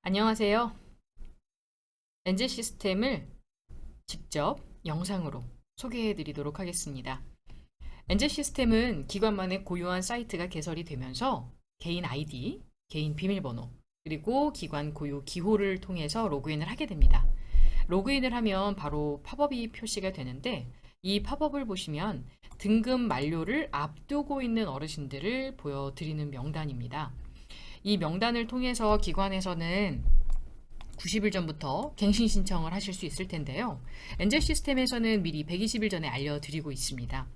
안녕하세요. 엔젤 시스템을 직접 영상으로 소개해 드리도록 하겠습니다. 엔젤 시스템은 기관만의 고유한 사이트가 개설이 되면서 개인 아이디, 개인 비밀번호, 그리고 기관 고유 기호를 통해서 로그인을 하게 됩니다. 로그인을 하면 바로 팝업이 표시가 되는데 이 팝업을 보시면 등급 만료를 앞두고 있는 어르신들을 보여드리는 명단입니다. 이 명단을 통해서 기관에서는 90일 전부터 갱신 신청을 하실 수 있을 텐데요. 엔젤 시스템에서는 미리 120일 전에 알려드리고 있습니다.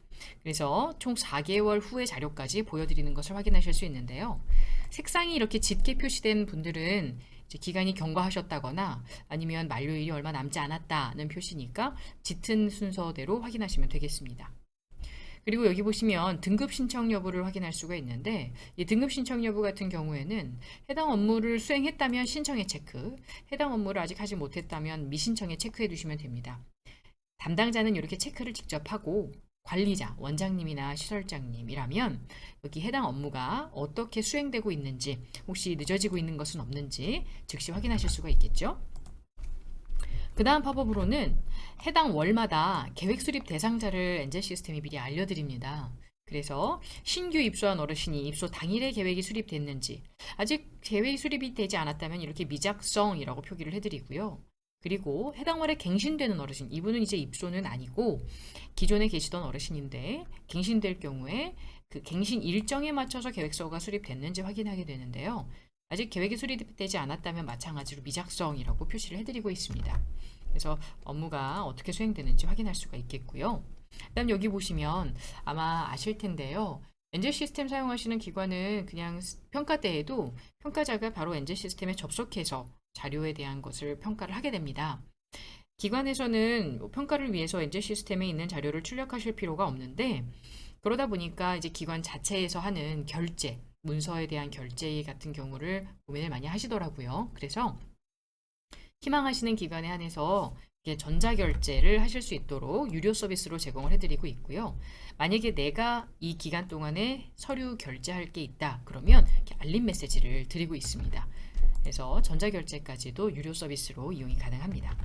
그래서 총 4개월 후의 자료까지 보여드리는 것을 확인하실 수 있는데요. 색상이 이렇게 짙게 표시된 분들은 이제 기간이 경과하셨다거나 아니면 만료일이 얼마 남지 않았다는 표시니까 짙은 순서대로 확인하시면 되겠습니다. 그리고 여기 보시면 등급 신청 여부를 확인할 수가 있는데 이 등급 신청 여부 같은 경우에는 해당 업무를 수행했다면 신청에 체크, 해당 업무를 아직 하지 못했다면 미신청에 체크해 두시면 됩니다. 담당자는 이렇게 체크를 직접 하고 관리자, 원장님이나 시설장님이라면 여기 해당 업무가 어떻게 수행되고 있는지, 혹시 늦어지고 있는 것은 없는지 즉시 확인하실 수가 있겠죠. 그 다음 팝업으로는 해당 월마다 계획 수립 대상자를 엔젤 시스템이 미리 알려드립니다. 그래서 신규 입소한 어르신이 입소 당일에 계획이 수립됐는지, 아직 계획이 수립이 되지 않았다면 이렇게 미작성이라고 표기를 해드리고요. 그리고 해당 월에 갱신되는 어르신, 이분은 이제 입소는 아니고 기존에 계시던 어르신인데 갱신될 경우에 그 갱신 일정에 맞춰서 계획서가 수립됐는지 확인하게 되는데요. 아직 계획이 수립되지 않았다면 마찬가지로 미작성이라고 표시를 해드리고 있습니다. 그래서 업무가 어떻게 수행되는지 확인할 수가 있겠고요. 그다음 여기 보시면 아마 아실 텐데요. 엔젤 시스템 사용하시는 기관은 그냥 평가 때에도 평가자가 바로 엔젤 시스템에 접속해서 자료에 대한 것을 평가를 하게 됩니다. 기관에서는 평가를 위해서 엔젤 시스템에 있는 자료를 출력하실 필요가 없는데 그러다 보니까 이제 기관 자체에서 하는 결제, 문서에 대한 결제 같은 경우를 고민을 많이 하시더라고요. 그래서 희망하시는 기관에 한해서 전자결제를 하실 수 있도록 유료 서비스로 제공을 해드리고 있고요. 만약에 내가 이 기간 동안에 서류 결제할 게 있다 그러면 이렇게 알림 메시지를 드리고 있습니다. 그래서 전자결제까지도 유료 서비스로 이용이 가능합니다.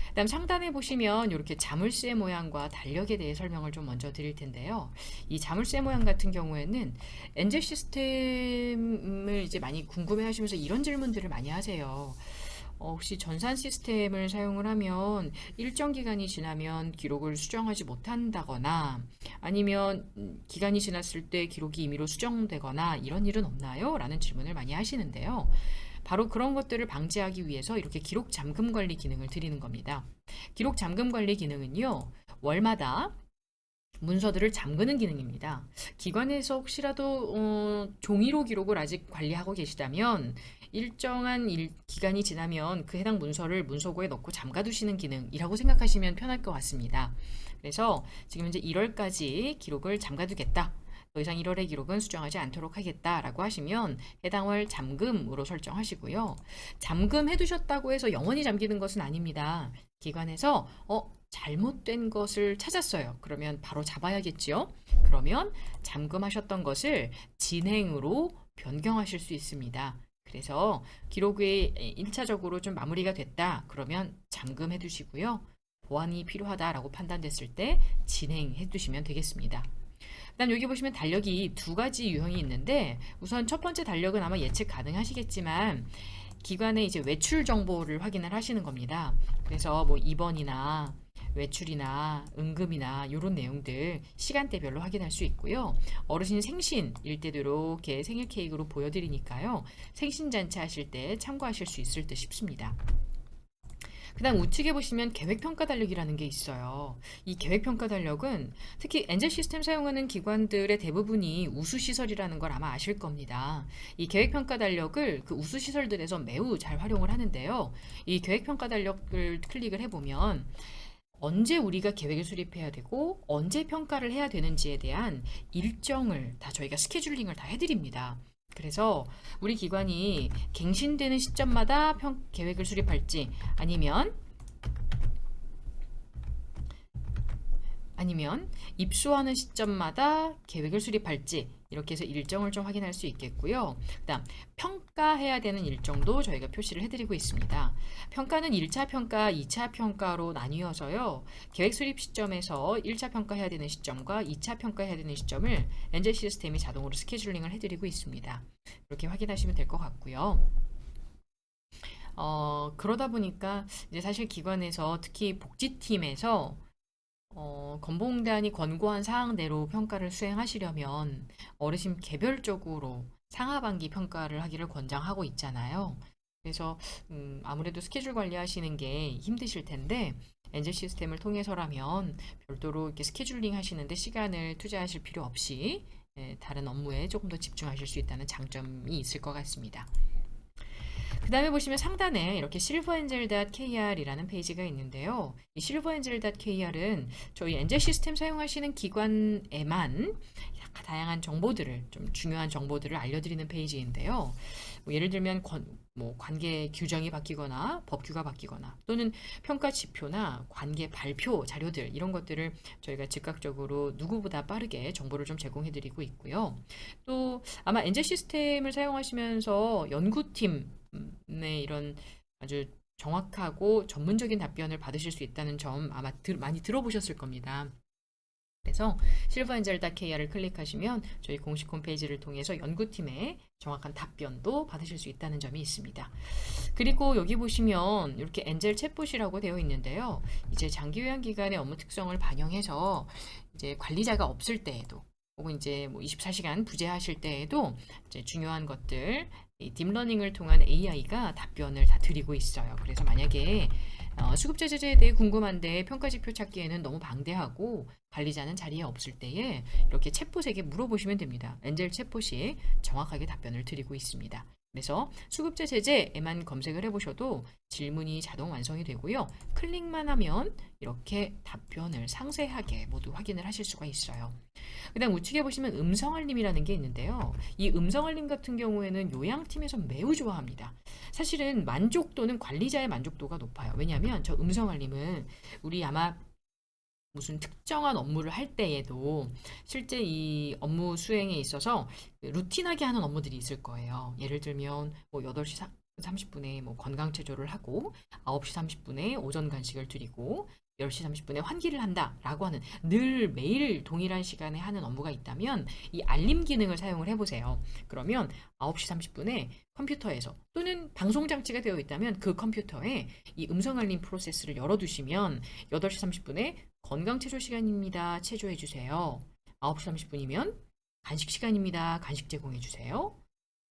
그다음 상단에 보시면 이렇게 자물쇠 모양과 달력에 대해 설명을 좀 먼저 드릴 텐데요. 이 자물쇠 모양 같은 경우에는 엔젤 시스템을 이제 많이 궁금해하시면서 이런 질문들을 많이 하세요. 혹시 전산 시스템을 사용을 하면 일정 기간이 지나면 기록을 수정하지 못한다거나 아니면 기간이 지났을 때 기록이 임의로 수정되거나 이런 일은 없나요? 라는 질문을 많이 하시는데요. 바로 그런 것들을 방지하기 위해서 이렇게 기록 잠금 관리 기능을 드리는 겁니다. 기록 잠금 관리 기능은요, 월마다 문서들을 잠그는 기능입니다. 기관에서 혹시라도 종이로 기록을 아직 관리하고 계시다면 일정한 기간이 지나면 그 해당 문서를 문서고에 넣고 잠가두시는 기능이라고 생각하시면 편할 것 같습니다. 그래서 지금 이제 1월까지 기록을 잠가두겠다. 더 이상 1월의 기록은 수정하지 않도록 하겠다라고 하시면 해당 월 잠금으로 설정하시고요. 잠금해 두셨다고 해서 영원히 잠기는 것은 아닙니다. 기관에서 잘못된 것을 찾았어요. 그러면 바로 잡아야겠죠. 그러면 잠금하셨던 것을 진행으로 변경하실 수 있습니다. 그래서 기록이 1차적으로 좀 마무리가 됐다. 그러면 잠금해 두시고요. 보완이 필요하다라고 판단됐을 때 진행해 두시면 되겠습니다. 그다음 여기 보시면 달력이 두 가지 유형이 있는데 우선 첫 번째 달력은 아마 예측 가능하시겠지만 기관의 이제 외출 정보를 확인을 하시는 겁니다. 그래서 뭐 입원이나 외출이나 응급이나 이런 내용들 시간대별로 확인할 수 있고요. 어르신 생신일 때도 이렇게 생일 케이크로 보여드리니까요. 생신잔치 하실 때 참고하실 수 있을 듯 싶습니다. 그 다음 우측에 보시면 계획평가 달력이라는 게 있어요. 이 계획평가 달력은 특히 엔젤 시스템 사용하는 기관들의 대부분이 우수시설이라는 걸 아마 아실 겁니다. 이 계획평가 달력을 그 우수시설들에서 매우 잘 활용을 하는데요. 이 계획평가 달력을 클릭을 해보면 언제 우리가 계획을 수립해야 되고 언제 평가를 해야 되는지에 대한 일정을 다 저희가 스케줄링을 다 해드립니다. 그래서 우리 기관이 갱신되는 시점마다 계획을 수립할지 아니면 입소하는 시점마다 계획을 수립할지 이렇게 해서 일정을 좀 확인할 수 있겠고요. 그다음 평가해야 되는 일정도 저희가 표시를 해드리고 있습니다. 평가는 1차 평가, 2차 평가로 나뉘어서요. 계획 수립 시점에서 1차 평가해야 되는 시점과 2차 평가해야 되는 시점을 엔젤 시스템이 자동으로 스케줄링을 해드리고 있습니다. 이렇게 확인하시면 될 것 같고요. 그러다 보니까 이제 사실 기관에서 특히 복지팀에서 건보공단이 권고한 사항대로 평가를 수행하시려면 어르신 개별적으로 상하반기 평가를 하기를 권장하고 있잖아요. 그래서 아무래도 스케줄 관리하시는 게 힘드실 텐데 엔젤 시스템을 통해서라면 별도로 이렇게 스케줄링 하시는데 시간을 투자하실 필요 없이 다른 업무에 조금 더 집중하실 수 있다는 장점이 있을 것 같습니다. 그 다음에 보시면 상단에 이렇게 silverangel.kr이라는 페이지가 있는데요. 이 silverangel.kr은 저희 엔젤 시스템 사용하시는 기관에만 다양한 정보들을, 좀 중요한 정보들을 알려드리는 페이지인데요. 뭐 예를 들면 관계 규정이 바뀌거나 법규가 바뀌거나 또는 평가 지표나 관계 발표 자료들 이런 것들을 저희가 즉각적으로 누구보다 빠르게 정보를 좀 제공해드리고 있고요. 또 아마 엔젤 시스템을 사용하시면서 연구팀 이런 아주 정확하고 전문적인 답변을 받으실 수 있다는 점 아마 많이 들어보셨을 겁니다. 그래서 silverangel.kr을 클릭하시면 저희 공식 홈페이지를 통해서 연구팀의 정확한 답변도 받으실 수 있다는 점이 있습니다. 그리고 여기 보시면 이렇게 엔젤 챗봇이라고 되어 있는데요. 이제 장기 요양 기간의 업무 특성을 반영해서 이제 관리자가 없을 때에도 혹은 이제 뭐 24시간 부재하실 때에도 이제 중요한 것들 이 딥러닝을 통한 AI가 답변을 다 드리고 있어요. 그래서 만약에 수급자 제재에 대해 궁금한데 평가지표 찾기에는 너무 방대하고 관리자는 자리에 없을 때에 이렇게 챗봇에게 물어보시면 됩니다. 엔젤 챗봇이 정확하게 답변을 드리고 있습니다. 그래서 수급자 제재에만 검색을 해보셔도 질문이 자동 완성이 되고요. 클릭만 하면 이렇게 답변을 상세하게 모두 확인을 하실 수가 있어요. 그 다음 우측에 보시면 음성알림이라는 게 있는데요. 이 음성알림 같은 경우에는 요양팀에서 매우 좋아합니다. 사실은 만족도는 관리자의 만족도가 높아요. 왜냐하면 저 음성알림은 우리 아마 무슨 특정한 업무를 할 때에도 실제 이 업무 수행에 있어서 루틴하게 하는 업무들이 있을 거예요. 예를 들면 뭐 8시 30분에 뭐 건강체조를 하고 9시 30분에 오전 간식을 드리고 10시 30분에 환기를 한다라고 하는 늘 매일 동일한 시간에 하는 업무가 있다면 이 알림 기능을 사용을 해보세요. 그러면 9시 30분에 컴퓨터에서 또는 방송 장치가 되어 있다면 그 컴퓨터에 이 음성 알림 프로세스를 열어두시면 8시 30분에 건강 체조 시간입니다. 체조해 주세요. 9시 30분이면 간식 시간입니다. 간식 제공해 주세요.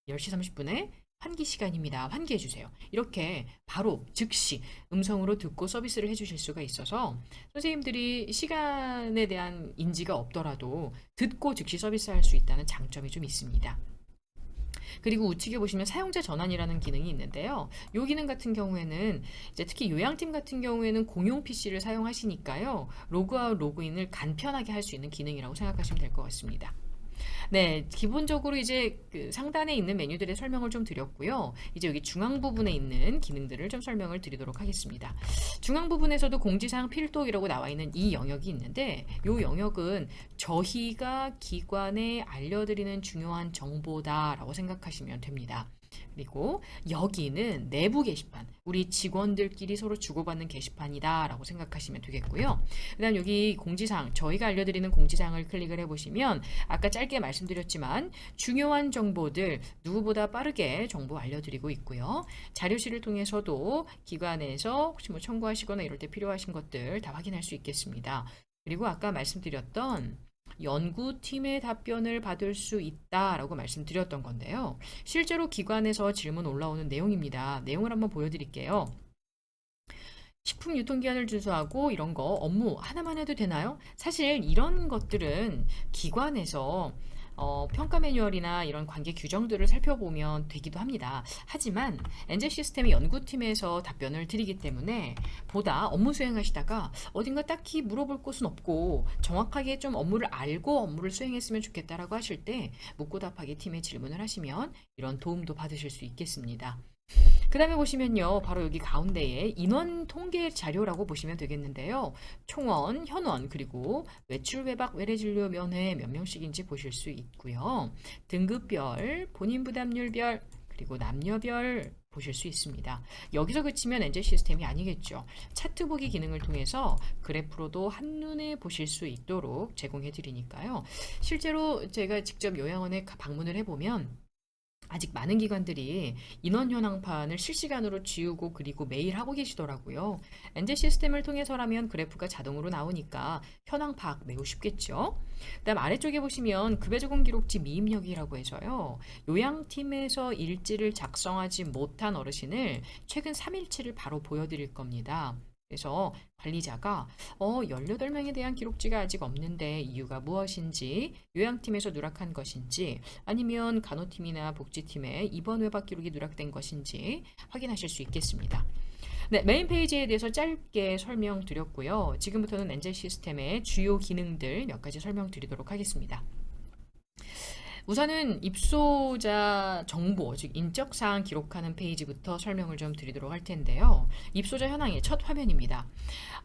10시 30분에 환기 시간입니다. 환기해 주세요. 이렇게 바로 즉시 음성으로 듣고 서비스를 해 주실 수가 있어서 선생님들이 시간에 대한 인지가 없더라도 듣고 즉시 서비스할 수 있다는 장점이 좀 있습니다. 그리고 우측에 보시면 사용자 전환이라는 기능이 있는데요. 이 기능 같은 경우에는 이제 특히 요양팀 같은 경우에는 공용 PC를 사용하시니까요. 로그아웃, 로그인을 간편하게 할 수 있는 기능이라고 생각하시면 될 것 같습니다. 네, 기본적으로 이제 그 상단에 있는 메뉴들의 설명을 좀 드렸고요. 이제 여기 중앙 부분에 있는 기능들을 좀 설명을 드리도록 하겠습니다. 중앙 부분에서도 공지사항 필독이라고 나와 있는 이 영역이 있는데 이 영역은 저희가 기관에 알려드리는 중요한 정보다라고 생각하시면 됩니다. 그리고 여기는 내부 게시판, 우리 직원들끼리 서로 주고받는 게시판이다 라고 생각하시면 되겠고요. 그 다음 여기 공지사항, 저희가 알려드리는 공지사항을 클릭을 해보시면 아까 짧게 말씀드렸지만 중요한 정보들 누구보다 빠르게 정보 알려드리고 있고요. 자료실을 통해서도 기관에서 혹시 뭐 청구하시거나 이럴 때 필요하신 것들 다 확인할 수 있겠습니다. 그리고 아까 말씀드렸던 연구팀의 답변을 받을 수 있다라고 말씀드렸던 건데요. 실제로 기관에서 질문 올라오는 내용입니다. 내용을 한번 보여드릴게요. 식품 유통기한을 준수하고 이런 거 업무 하나만 해도 되나요? 사실 이런 것들은 기관에서 평가 매뉴얼이나 이런 관계 규정들을 살펴보면 되기도 합니다. 하지만 엔젤 시스템의 연구팀에서 답변을 드리기 때문에 보다 업무 수행하시다가 어딘가 딱히 물어볼 곳은 없고 정확하게 좀 업무를 알고 업무를 수행했으면 좋겠다라고 하실 때 묻고 답하기 팀에 질문을 하시면 이런 도움도 받으실 수 있겠습니다. 그 다음에 보시면요. 바로 여기 가운데에 인원 통계 자료라고 보시면 되겠는데요. 총원, 현원, 그리고 외출, 외박, 외래 진료 면회 몇 명씩인지 보실 수 있고요. 등급별, 본인 부담률별, 그리고 남녀별 보실 수 있습니다. 여기서 그치면 엔젤 시스템이 아니겠죠. 차트 보기 기능을 통해서 그래프로도 한눈에 보실 수 있도록 제공해 드리니까요. 실제로 제가 직접 요양원에 방문을 해보면 아직 많은 기관들이 인원 현황판을 실시간으로 지우고 그리고 매일 하고 계시더라고요. 엔젤 시스템을 통해서라면 그래프가 자동으로 나오니까 현황 파악 매우 쉽겠죠. 그다음 아래쪽에 보시면 급여 제공 기록지 미입력이라고 해서요. 요양팀에서 일지를 작성하지 못한 어르신을 최근 3일치를 바로 보여드릴 겁니다. 그래서 관리자가 18명에 대한 기록지가 아직 없는데 이유가 무엇인지, 요양팀에서 누락한 것인지, 아니면 간호팀이나 복지팀에 입원 외박 기록이 누락된 것인지 확인하실 수 있겠습니다. 네, 메인 페이지에 대해서 짧게 설명드렸고요. 지금부터는 엔젤 시스템의 주요 기능들 몇 가지 설명드리도록 하겠습니다. 우선은 입소자 정보, 즉 인적사항 기록하는 페이지부터 설명을 좀 드리도록 할 텐데요. 입소자 현황의 첫 화면입니다.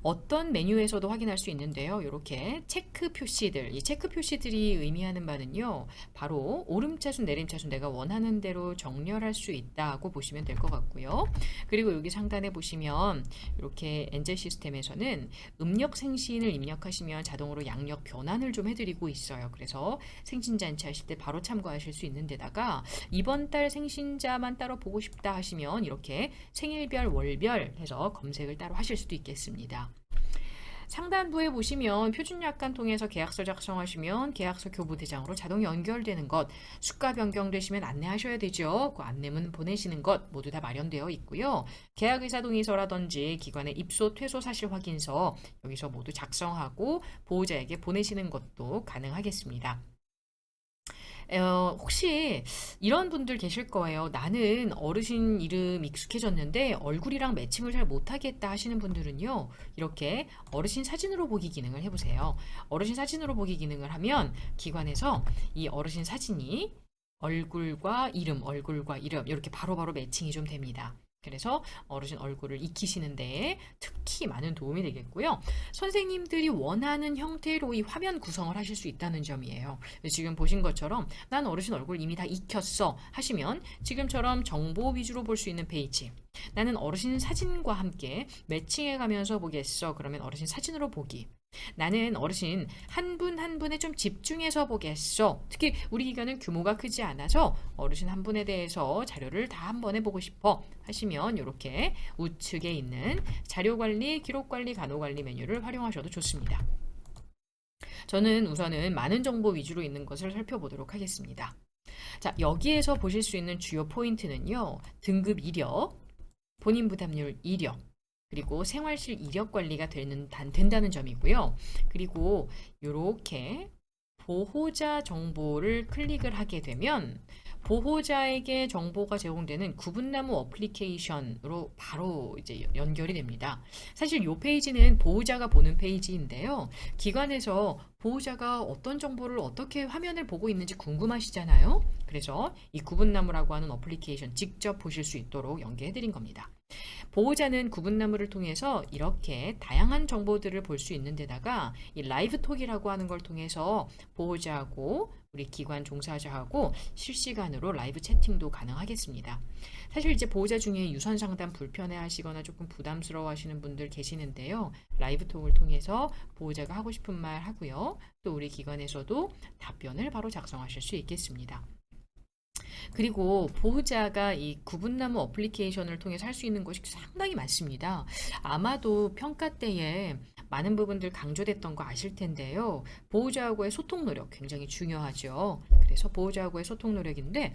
어떤 메뉴에서도 확인할 수 있는데요. 이렇게 체크 표시들, 이 체크 표시들이 의미하는 바는요. 바로 오름차순, 내림차순 내가 원하는 대로 정렬할 수 있다고 보시면 될 것 같고요. 그리고 여기 상단에 보시면 이렇게 엔젤 시스템에서는 음력 생신을 입력하시면 자동으로 양력 변환을 좀 해드리고 있어요. 그래서 생신잔치 하실 때 바로 참고하실 수 있는 데다가 이번 달 생신자만 따로 보고 싶다 하시면 이렇게 생일별, 월별 해서 검색을 따로 하실 수도 있겠습니다. 상단부에 보시면 표준약관 통해서 계약서 작성하시면 계약서 교부대장으로 자동 연결되는 것, 수가 변경되시면 안내하셔야 되죠. 그 안내문 보내시는 것 모두 다 마련되어 있고요. 계약의사 동의서라든지 기관의 입소, 퇴소 사실 확인서 여기서 모두 작성하고 보호자에게 보내시는 것도 가능하겠습니다. 혹시 이런 분들 계실 거예요. 나는 어르신 이름 익숙해졌는데 얼굴이랑 매칭을 잘 못하겠다 하시는 분들은요. 이렇게 어르신 사진으로 보기 기능을 해보세요. 어르신 사진으로 보기 기능을 하면 기관에서 이 어르신 사진이 얼굴과 이름 이렇게 바로바로 매칭이 좀 됩니다. 그래서 어르신 얼굴을 익히시는 데 특히 많은 도움이 되겠고요. 선생님들이 원하는 형태로 이 화면 구성을 하실 수 있다는 점이에요. 지금 보신 것처럼 난 어르신 얼굴 이미 다 익혔어 하시면 지금처럼 정보 위주로 볼 수 있는 페이지, 나는 어르신 사진과 함께 매칭해 가면서 보겠어. 그러면 어르신 사진으로 보기. 나는 어르신 한 분 한 분에 좀 집중해서 보겠어. 특히 우리 기관은 규모가 크지 않아서 어르신 한 분에 대해서 자료를 다 한 번에 보고 싶어 하시면 이렇게 우측에 있는 자료관리, 기록관리, 간호관리 메뉴를 활용하셔도 좋습니다. 저는 우선은 많은 정보 위주로 있는 것을 살펴보도록 하겠습니다. 자, 여기에서 보실 수 있는 주요 포인트는요. 등급 이력, 본인 부담률 이력, 그리고 생활실 이력 관리가 된다는 점이고요. 그리고 이렇게 보호자 정보를 클릭을 하게 되면 보호자에게 정보가 제공되는 구분나무 어플리케이션으로 바로 이제 연결이 됩니다. 사실 이 페이지는 보호자가 보는 페이지인데요. 기관에서 보호자가 어떤 정보를 어떻게 화면을 보고 있는지 궁금하시잖아요. 그래서 이 구분나무라고 하는 어플리케이션 직접 보실 수 있도록 연계해 드린 겁니다. 보호자는 구분나무를 통해서 이렇게 다양한 정보들을 볼 수 있는 데다가 이 라이브톡이라고 하는 걸 통해서 보호자하고 우리 기관 종사자하고 실시간으로 라이브 채팅도 가능하겠습니다. 사실 이제 보호자 중에 유선 상담 불편해 하시거나 조금 부담스러워 하시는 분들 계시는데요. 라이브톡을 통해서 보호자가 하고 싶은 말 하고요. 또 우리 기관에서도 답변을 바로 작성하실 수 있겠습니다. 그리고 보호자가 이 구분나무 어플리케이션을 통해서 할 수 있는 것이 상당히 많습니다. 아마도 평가 때에 많은 부분들 강조됐던 거 아실 텐데요. 보호자하고의 소통 노력 굉장히 중요하죠. 그래서 보호자하고의 소통 노력인데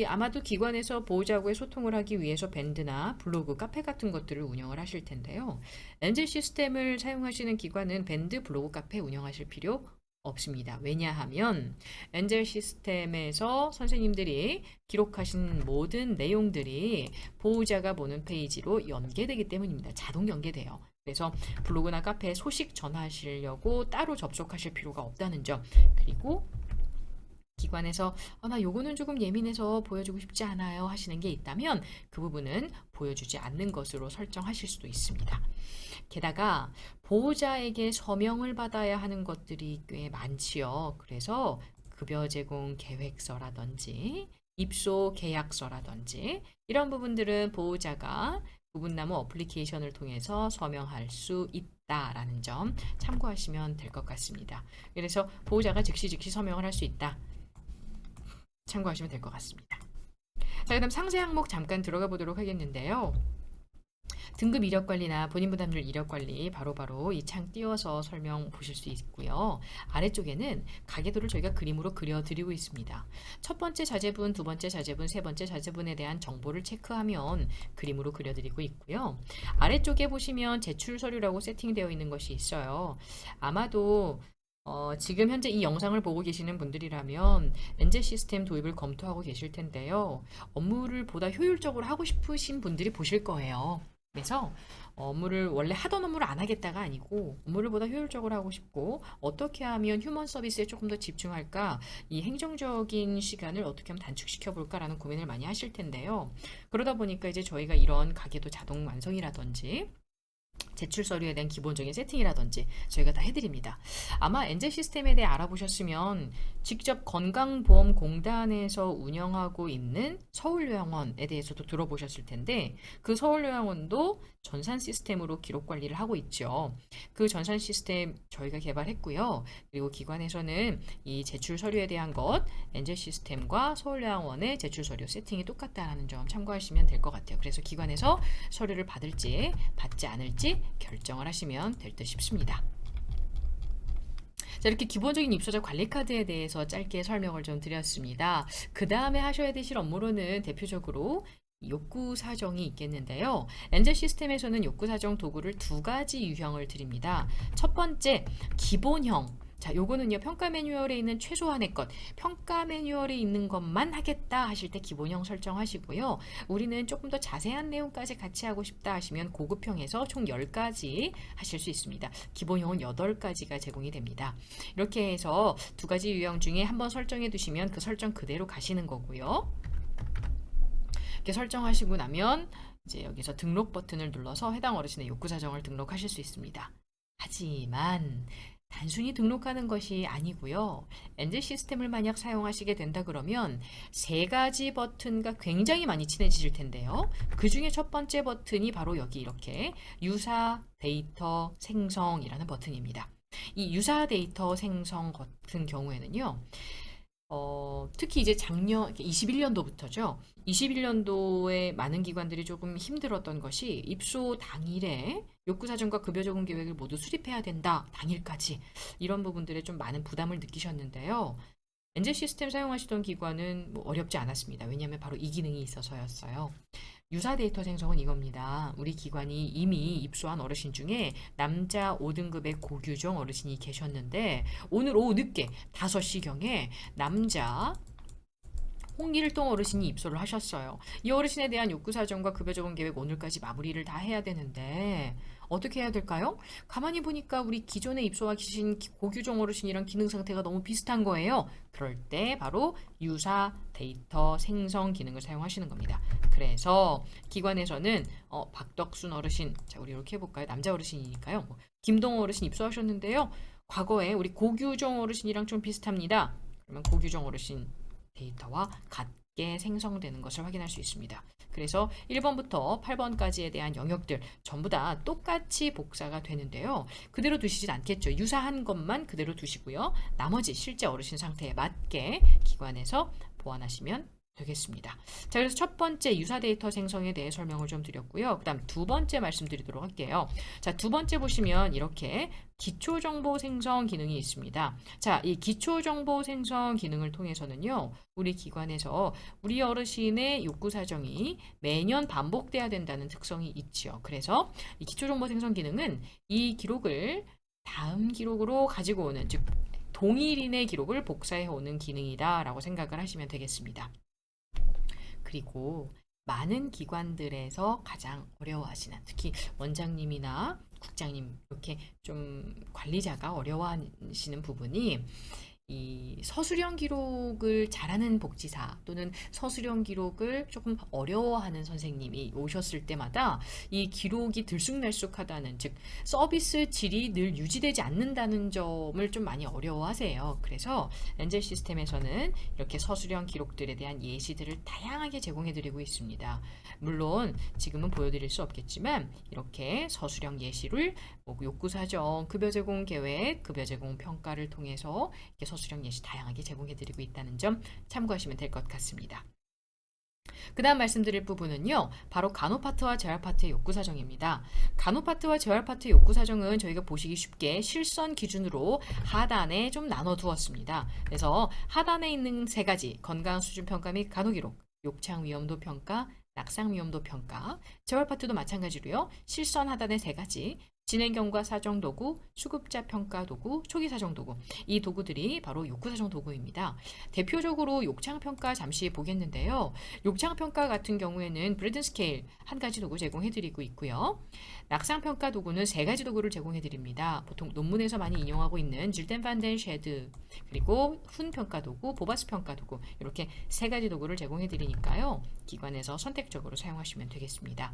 아마도 기관에서 보호자하고의 소통을 하기 위해서 밴드나 블로그, 카페 같은 것들을 운영을 하실 텐데요. 엔젤 시스템을 사용하시는 기관은 밴드, 블로그, 카페 운영하실 필요 없습니다. 왜냐하면 엔젤 시스템에서 선생님들이 기록하신 모든 내용들이 보호자가 보는 페이지로 연계되기 때문입니다. 자동 연계돼요. 그래서 블로그나 카페에 소식 전하시려고 따로 접속하실 필요가 없다는 점, 그리고 기관에서 나 요거는 조금 예민해서 보여주고 싶지 않아요 하시는 게 있다면 그 부분은 보여주지 않는 것으로 설정하실 수도 있습니다. 게다가 보호자에게 서명을 받아야 하는 것들이 꽤 많지요. 그래서 급여 제공 계획서라든지 입소 계약서라든지 이런 부분들은 보호자가 부분나무 어플리케이션을 통해서 서명할 수 있다라는 점 참고하시면 될 것 같습니다. 그래서 보호자가 즉시 서명을 할 수 있다. 참고하시면 될 것 같습니다. 자, 그다음 상세 항목 잠깐 들어가 보도록 하겠는데요. 등급 이력 관리나 본인 부담률 이력 관리 바로바로 이 창 띄워서 설명 보실 수 있고요. 아래쪽에는 가계도를 저희가 그림으로 그려드리고 있습니다. 첫 번째 자제분, 두 번째 자제분, 세 번째 자제분에 대한 정보를 체크하면 그림으로 그려드리고 있고요. 아래쪽에 보시면 제출 서류라고 세팅되어 있는 것이 있어요. 아마도 지금 현재 이 영상을 보고 계시는 분들이라면 엔젤 시스템 도입을 검토하고 계실 텐데요. 업무를 보다 효율적으로 하고 싶으신 분들이 보실 거예요. 그래서 업무를 원래 하던 업무를 안 하겠다가 아니고 업무를 보다 효율적으로 하고 싶고 어떻게 하면 휴먼 서비스에 조금 더 집중할까, 이 행정적인 시간을 어떻게 하면 단축시켜 볼까라는 고민을 많이 하실 텐데요. 그러다 보니까 이제 저희가 이런 가계도 자동 완성이라든지 제출 서류에 대한 기본적인 세팅이라든지 저희가 다 해드립니다. 아마 엔젤 시스템에 대해 알아보셨으면 직접 건강보험공단에서 운영하고 있는 서울요양원에 대해서도 들어보셨을 텐데 그 서울요양원도 전산 시스템으로 기록 관리를 하고 있죠. 그 전산 시스템 저희가 개발했고요. 그리고 기관에서는 이 제출 서류에 대한 것 엔젤 시스템과 서울요양원의 제출 서류 세팅이 똑같다는 점 참고하시면 될 것 같아요. 그래서 기관에서 서류를 받을지 받지 않을지 결정을 하시면 될 듯 싶습니다. 자, 이렇게 기본적인 입소자 관리 카드에 대해서 짧게 설명을 좀 드렸습니다. 그 다음에 하셔야 되실 업무로는 대표적으로 욕구 사정이 있겠는데요. 엔젤 시스템에서는 욕구 사정 도구를 두 가지 유형을 드립니다. 첫 번째, 기본형. 자, 요거는요, 평가 매뉴얼에 있는 최소한의 것, 평가 매뉴얼에 있는 것만 하겠다 하실 때 기본형 설정하시고요. 우리는 조금 더 자세한 내용까지 같이 하고 싶다 하시면 고급형에서 총 10가지 하실 수 있습니다. 기본형은 8가지가 제공이 됩니다. 이렇게 해서 두 가지 유형 중에 한번 설정해 두시면 그 설정 그대로 가시는 거고요. 이렇게 설정하시고 나면 이제 여기서 등록 버튼을 눌러서 해당 어르신의 욕구 사정을 등록하실 수 있습니다. 하지만 단순히 등록하는 것이 아니고요. 엔젤 시스템을 만약 사용하시게 된다 그러면 세 가지 버튼과 굉장히 많이 친해지실 텐데요. 그 중에 첫 번째 버튼이 바로 여기 이렇게 유사 데이터 생성이라는 버튼입니다. 이 유사 데이터 생성 같은 경우에는요. 특히 이제 작년 21년도부터죠. 21년도에 많은 기관들이 조금 힘들었던 것이 입소 당일에 욕구 사정과 급여 적응 계획을 모두 수립해야 된다. 당일까지. 이런 부분들에 좀 많은 부담을 느끼셨는데요. 엔젤 시스템 사용하시던 기관은 뭐 어렵지 않았습니다. 왜냐하면 바로 이 기능이 있어서였어요. 유사 데이터 생성은 이겁니다. 우리 기관이 이미 입소한 어르신 중에 남자 5등급의 고규정 어르신이 계셨는데 오늘 오후 늦게 5시경에 남자 홍길동 어르신이 입소를 하셨어요. 이 어르신에 대한 욕구 사정과 급여 적응 계획 오늘까지 마무리를 다 해야 되는데 어떻게 해야 될까요? 가만히 보니까 우리 기존에 입소와 계신 고규정 어르신이랑 기능 상태가 너무 비슷한 거예요. 그럴 때 바로 유사 데이터 생성 기능을 사용하시는 겁니다. 그래서 기관에서는 박덕순 어르신, 자 우리 이렇게 해볼까요? 남자 어르신이니까요. 김동 어르신 입소하셨는데요. 과거에 우리 고규정 어르신이랑 좀 비슷합니다. 그러면 고규정 어르신 데이터와 같게 생성되는 것을 확인할 수 있습니다. 그래서 1번부터 8번까지에 대한 영역들 전부 다 똑같이 복사가 되는데요. 그대로 두시진 않겠죠. 유사한 것만 그대로 두시고요. 나머지 실제 어르신 상태에 맞게 기관에서 보완하시면 되겠습니다. 자, 그래서 첫 번째 유사 데이터 생성에 대해 설명을 좀 드렸고요. 그 다음 두 번째 말씀드리도록 할게요. 자, 두 번째 보시면 이렇게 기초정보 생성 기능이 있습니다. 자, 이 기초정보 생성 기능을 통해서는요, 우리 기관에서 우리 어르신의 욕구 사정이 매년 반복돼야 된다는 특성이 있죠. 그래서 이 기초정보 생성 기능은 이 기록을 다음 기록으로 가지고 오는, 즉 동일인의 기록을 복사해 오는 기능이다라고 생각을 하시면 되겠습니다. 그리고 많은 기관들에서 가장 어려워하시는, 특히 원장님이나 국장님 이렇게 좀 관리자가 어려워하시는 부분이 이 서술형 기록을 잘하는 복지사 또는 서술형 기록을 조금 어려워하는 선생님이 오셨을 때마다 이 기록이 들쑥날쑥하다는, 즉 서비스 질이 늘 유지되지 않는다는 점을 좀 많이 어려워하세요. 그래서 엔젤 시스템에서는 이렇게 서술형 기록들에 대한 예시들을 다양하게 제공해드리고 있습니다. 물론 지금은 보여드릴 수 없겠지만 이렇게 서술형 예시를 욕구 사정, 급여 제공 계획, 급여 제공 평가를 통해서 이렇게 서술형 예시 다양하게 제공해드리고 있다는 점 참고하시면 될 것 같습니다. 그 다음 말씀드릴 부분은요, 바로 간호 파트와 재활 파트의 욕구 사정입니다. 간호 파트와 재활 파트의 욕구 사정은 저희가 보시기 쉽게 실선 기준으로 하단에 좀 나눠 두었습니다. 그래서 하단에 있는 세 가지, 건강 수준 평가 및 간호 기록, 욕창 위험도 평가, 낙상 위험도 평가, 재활 파트도 마찬가지로요, 실선 하단에 세 가지, 진행 경과 사정 도구, 수급자 평가 도구, 초기 사정 도구, 이 도구들이 바로 욕구 사정 도구입니다. 대표적으로 욕창 평가 잠시 보겠는데요. 욕창 평가 같은 경우에는 브래든 스케일 한 가지 도구 제공해드리고 있고요. 낙상 평가 도구는 세 가지 도구를 제공해드립니다. 보통 논문에서 많이 인용하고 있는 질덴 반덴 쉐드, 그리고 훈 평가 도구, 보바스 평가 도구, 이렇게 세 가지 도구를 제공해드리니까요, 기관에서 선택적으로 사용하시면 되겠습니다.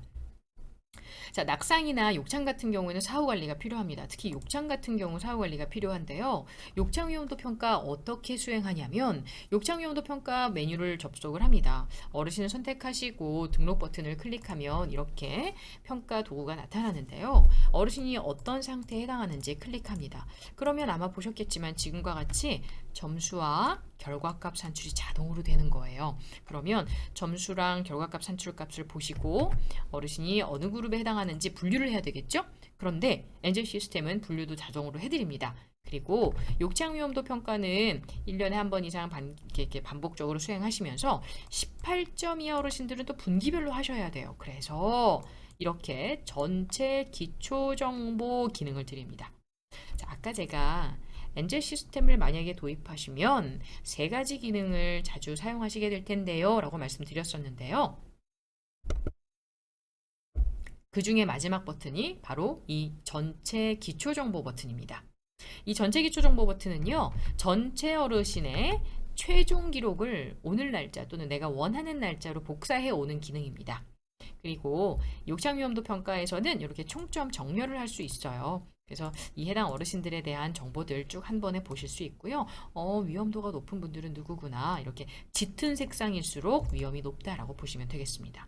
자, 낙상이나 욕창 같은 경우에는 사후 관리가 필요합니다. 특히 욕창 같은 경우 사후 관리가 필요한데요. 욕창 위험도 평가 어떻게 수행하냐면, 욕창 위험도 평가 메뉴를 접속을 합니다. 어르신을 선택하시고 등록 버튼을 클릭하면 이렇게 평가 도구가 나타나는데요. 어르신이 어떤 상태에 해당하는지 클릭합니다. 그러면 아마 보셨겠지만 지금과 같이 점수와 결과값 산출이 자동으로 되는 거예요. 그러면 점수랑 결과값 산출값을 보시고 어르신이 어느 그룹에 해당하는지 분류를 해야 되겠죠? 그런데 엔젤 시스템은 분류도 자동으로 해드립니다. 그리고 욕창 위험도 평가는 1년에 한 번 이상 이렇게 반복적으로 수행하시면서 18점 이하 어르신들은 또 분기별로 하셔야 돼요. 그래서 이렇게 전체 기초 정보 기능을 드립니다. 자, 아까 제가 엔젤 시스템을 만약에 도입하시면 세 가지 기능을 자주 사용하시게 될 텐데요 라고 말씀드렸었는데요. 그 중에 마지막 버튼이 바로 이 전체 기초정보 버튼입니다. 이 전체 기초정보 버튼은요, 전체 어르신의 최종 기록을 오늘 날짜 또는 내가 원하는 날짜로 복사해 오는 기능입니다. 그리고 욕창 위험도 평가에서는 이렇게 총점 정렬을 할 수 있어요. 그래서 이 해당 어르신들에 대한 정보들 쭉 한 번에 보실 수 있고요. 위험도가 높은 분들은 누구구나, 이렇게 짙은 색상일수록 위험이 높다라고 보시면 되겠습니다.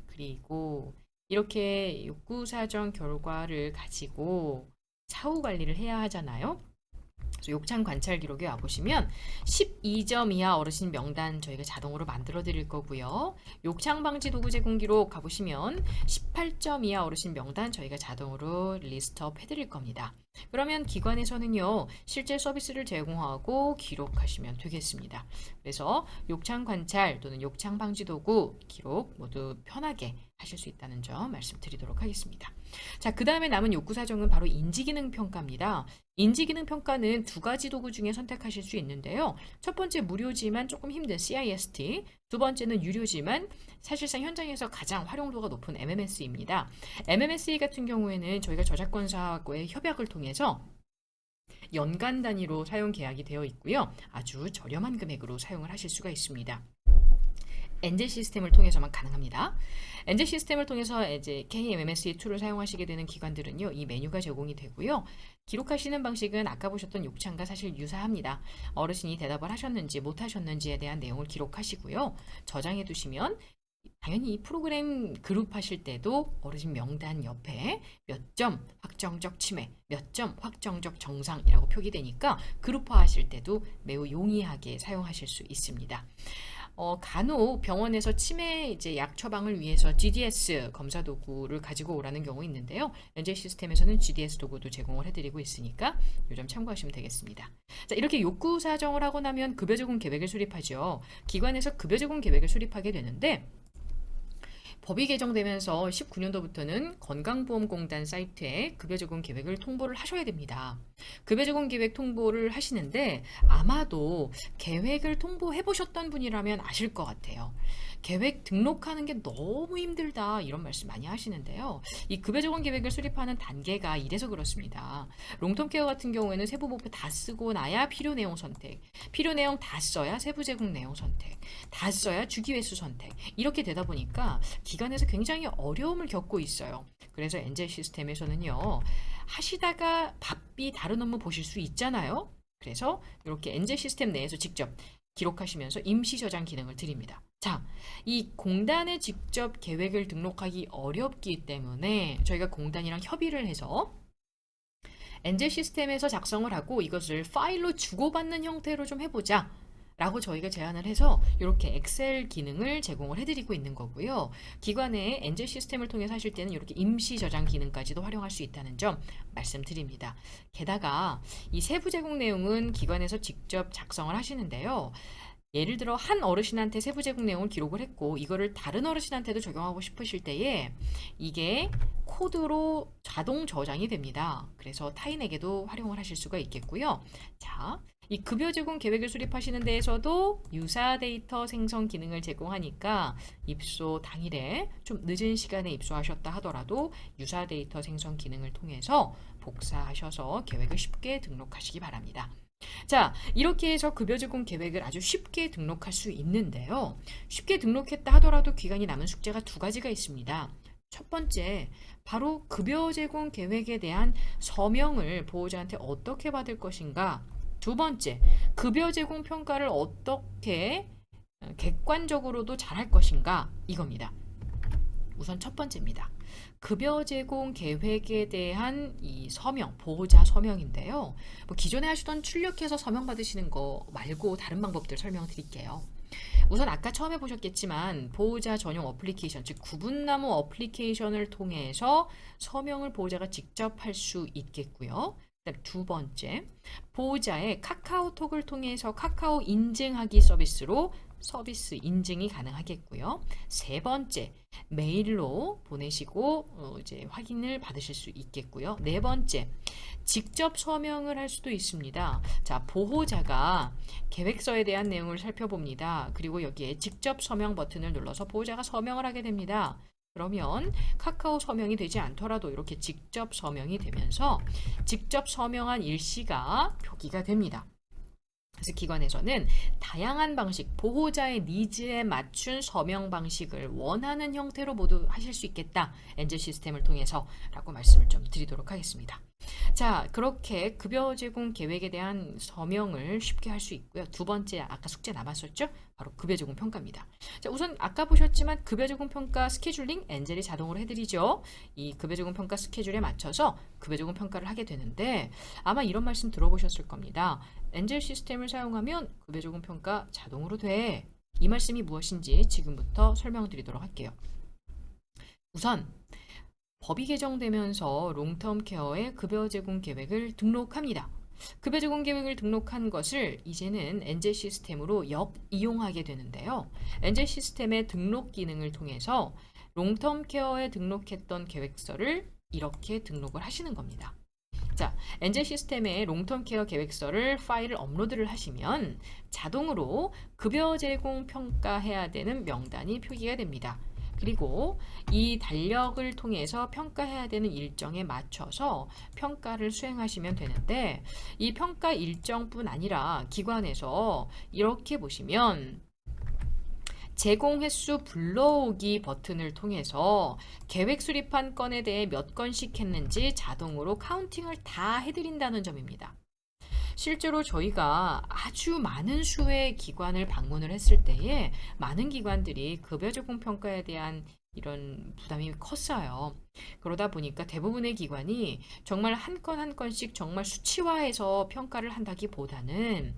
그리고 이렇게 욕구 사정 결과를 가지고 사후 관리를 해야 하잖아요. 그래서 욕창 관찰 기록에 와보시면 12점 이하 어르신 명단 저희가 자동으로 만들어 드릴 거고요. 욕창 방지 도구 제공 기록 가보시면 18점 이하 어르신 명단 저희가 자동으로 리스트업 해드릴 겁니다. 그러면 기관에서는요, 실제 서비스를 제공하고 기록하시면 되겠습니다. 그래서 욕창 관찰 또는 욕창 방지 도구 기록 모두 편하게 하실 수 있다는 점 말씀드리도록 하겠습니다. 자, 그 다음에 남은 욕구 사정은 바로 인지기능 평가입니다. 인지기능 평가는 두 가지 도구 중에 선택하실 수 있는데요. 첫 번째 무료지만 조금 힘든 CIST, 두 번째는 유료지만 사실상 현장에서 가장 활용도가 높은 MMS입니다. MMSE 같은 경우에는 저희가 저작권사하고의 협약을 통해서 연간 단위로 사용 계약이 되어 있고요. 아주 저렴한 금액으로 사용을 하실 수가 있습니다. 엔젤 시스템을 통해서만 가능합니다. 엔젤 시스템을 통해서 이제 KMMSE 툴을 사용하시게 되는 기관들은요, 이 메뉴가 제공이 되고요. 기록하시는 방식은 아까 보셨던 욕창과 사실 유사합니다. 어르신이 대답을 하셨는지 못 하셨는지에 대한 내용을 기록하시고요. 저장해 두시면 당연히 이 프로그램 그룹 하실 때도 어르신 명단 옆에 몇 점 확정적 치매, 몇 점 확정적 정상이라고 표기되니까 그룹화 하실 때도 매우 용이하게 사용하실 수 있습니다. 간혹 병원에서 치매 이제 약 처방을 위해서 GDS 검사 도구를 가지고 오라는 경우 있는데요. 엔젤 시스템에서는 GDS 도구도 제공을 해드리고 있으니까 이 점 참고하시면 되겠습니다. 자, 이렇게 욕구 사정을 하고 나면 급여 제공 계획을 수립하죠. 기관에서 급여 제공 계획을 수립하게 되는데, 법이 개정되면서 19년도부터는 건강보험공단 사이트에 급여 제공 계획을 통보를 하셔야 됩니다. 급여 제공 계획 통보를 하시는데 아마도 계획을 통보해 보셨던 분이라면 아실 것 같아요. 계획 등록하는 게 너무 힘들다 이런 말씀 많이 하시는데요. 이 급여 적용 계획을 수립하는 단계가 이래서 그렇습니다. 롱텀 케어 같은 경우에는 세부 목표 다 쓰고 나야 필요 내용 선택, 필요 내용 다 써야 세부 제공 내용 선택, 다 써야 주기 횟수 선택, 이렇게 되다 보니까 기관에서 굉장히 어려움을 겪고 있어요. 그래서 엔젤 시스템에서는요, 하시다가 바삐 다른 업무 보실 수 있잖아요. 그래서 이렇게 엔젤 시스템 내에서 직접 기록하시면서 임시 저장 기능을 드립니다. 자, 이 공단에 직접 계획을 등록하기 어렵기 때문에 저희가 공단이랑 협의를 해서 엔젤 시스템에서 작성을 하고 이것을 파일로 주고받는 형태로 좀 해보자 라고 저희가 제안을 해서 이렇게 엑셀 기능을 제공을 해드리고 있는 거고요. 기관의 엔젤 시스템을 통해서 하실 때는 이렇게 임시 저장 기능까지도 활용할 수 있다는 점 말씀드립니다. 게다가 이 세부 제공 내용은 기관에서 직접 작성을 하시는데요. 예를 들어 한 어르신한테 세부 제공 내용을 기록을 했고 이거를 다른 어르신한테도 적용하고 싶으실 때에 이게 코드로 자동 저장이 됩니다. 그래서 타인에게도 활용을 하실 수가 있겠고요. 자, 이 급여 제공 계획을 수립하시는 데에서도 유사 데이터 생성 기능을 제공하니까 입소 당일에 좀 늦은 시간에 입소하셨다 하더라도 유사 데이터 생성 기능을 통해서 복사하셔서 계획을 쉽게 등록하시기 바랍니다. 자, 이렇게 해서 급여 제공 계획을 아주 쉽게 등록할 수 있는데요. 쉽게 등록했다 하더라도 기간이 남은 숙제가 두 가지가 있습니다. 첫 번째, 바로 급여 제공 계획에 대한 서명을 보호자한테 어떻게 받을 것인가. 두 번째, 급여 제공 평가를 어떻게 객관적으로도 잘할 것인가. 이겁니다. 우선 첫 번째입니다. 급여 제공 계획에 대한 이 서명, 보호자 서명인데요. 뭐 기존에 하시던 출력해서 서명 받으시는 거 말고 다른 방법들 설명드릴게요. 우선 아까 처음에 보셨겠지만 보호자 전용 어플리케이션, 즉 구분나무 어플리케이션을 통해서 서명을 보호자가 직접 할 수 있겠고요. 두 번째, 보호자의 카카오톡을 통해서 카카오 인증하기 서비스로 서비스 인증이 가능하겠고요. 세 번째, 메일로 보내시고 이제 확인을 받으실 수 있겠고요. 네 번째, 직접 서명을 할 수도 있습니다. 자, 보호자가 계획서에 대한 내용을 살펴봅니다. 그리고 여기에 직접 서명 버튼을 눌러서 보호자가 서명을 하게 됩니다. 그러면 카카오 서명이 되지 않더라도 이렇게 직접 서명이 되면서 직접 서명한 일시가 표기가 됩니다. 그래서 기관에서는 다양한 방식, 보호자의 니즈에 맞춘 서명 방식을 원하는 형태로 모두 하실 수 있겠다. 엔젤 시스템을 통해서 라고 말씀을 좀 드리도록 하겠습니다. 자, 그렇게 급여 제공 계획에 대한 서명을 쉽게 할 수 있고요. 두 번째, 아까 숙제 남았었죠? 바로 급여 제공 평가입니다. 자, 우선 아까 보셨지만 급여 제공 평가 스케줄링 엔젤이 자동으로 해드리죠. 이 급여 제공 평가 스케줄에 맞춰서 급여 제공 평가를 하게 되는데 아마 이런 말씀 들어보셨을 겁니다. 엔젤 시스템을 사용하면 급여 제공 평가 자동으로 돼. 이 말씀이 무엇인지 지금부터 설명드리도록 할게요. 우선 법이 개정되면서 롱텀 케어의 급여 제공 계획을 등록합니다. 급여 제공 계획을 등록한 것을 이제는 엔젤 시스템으로 역이용하게 되는데요. 엔젤 시스템의 등록 기능을 통해서 롱텀 케어에 등록했던 계획서를 이렇게 등록을 하시는 겁니다. 자, 엔젤 시스템에 롱텀 케어 계획서를 파일을 업로드를 하시면 자동으로 급여 제공 평가해야 되는 명단이 표기가 됩니다. 그리고 이 달력을 통해서 평가해야 되는 일정에 맞춰서 평가를 수행하시면 되는데 이 평가 일정뿐 아니라 기관에서 이렇게 보시면 제공 횟수 불러오기 버튼을 통해서 계획 수립한 건에 대해 몇 건씩 했는지 자동으로 카운팅을 다 해드린다는 점입니다. 실제로 저희가 아주 많은 수의 기관을 방문을 했을 때에 많은 기관들이 급여 제공 평가에 대한 이런 부담이 컸어요. 그러다 보니까 대부분의 기관이 정말 한 건 한 건씩 정말 수치화해서 평가를 한다기보다는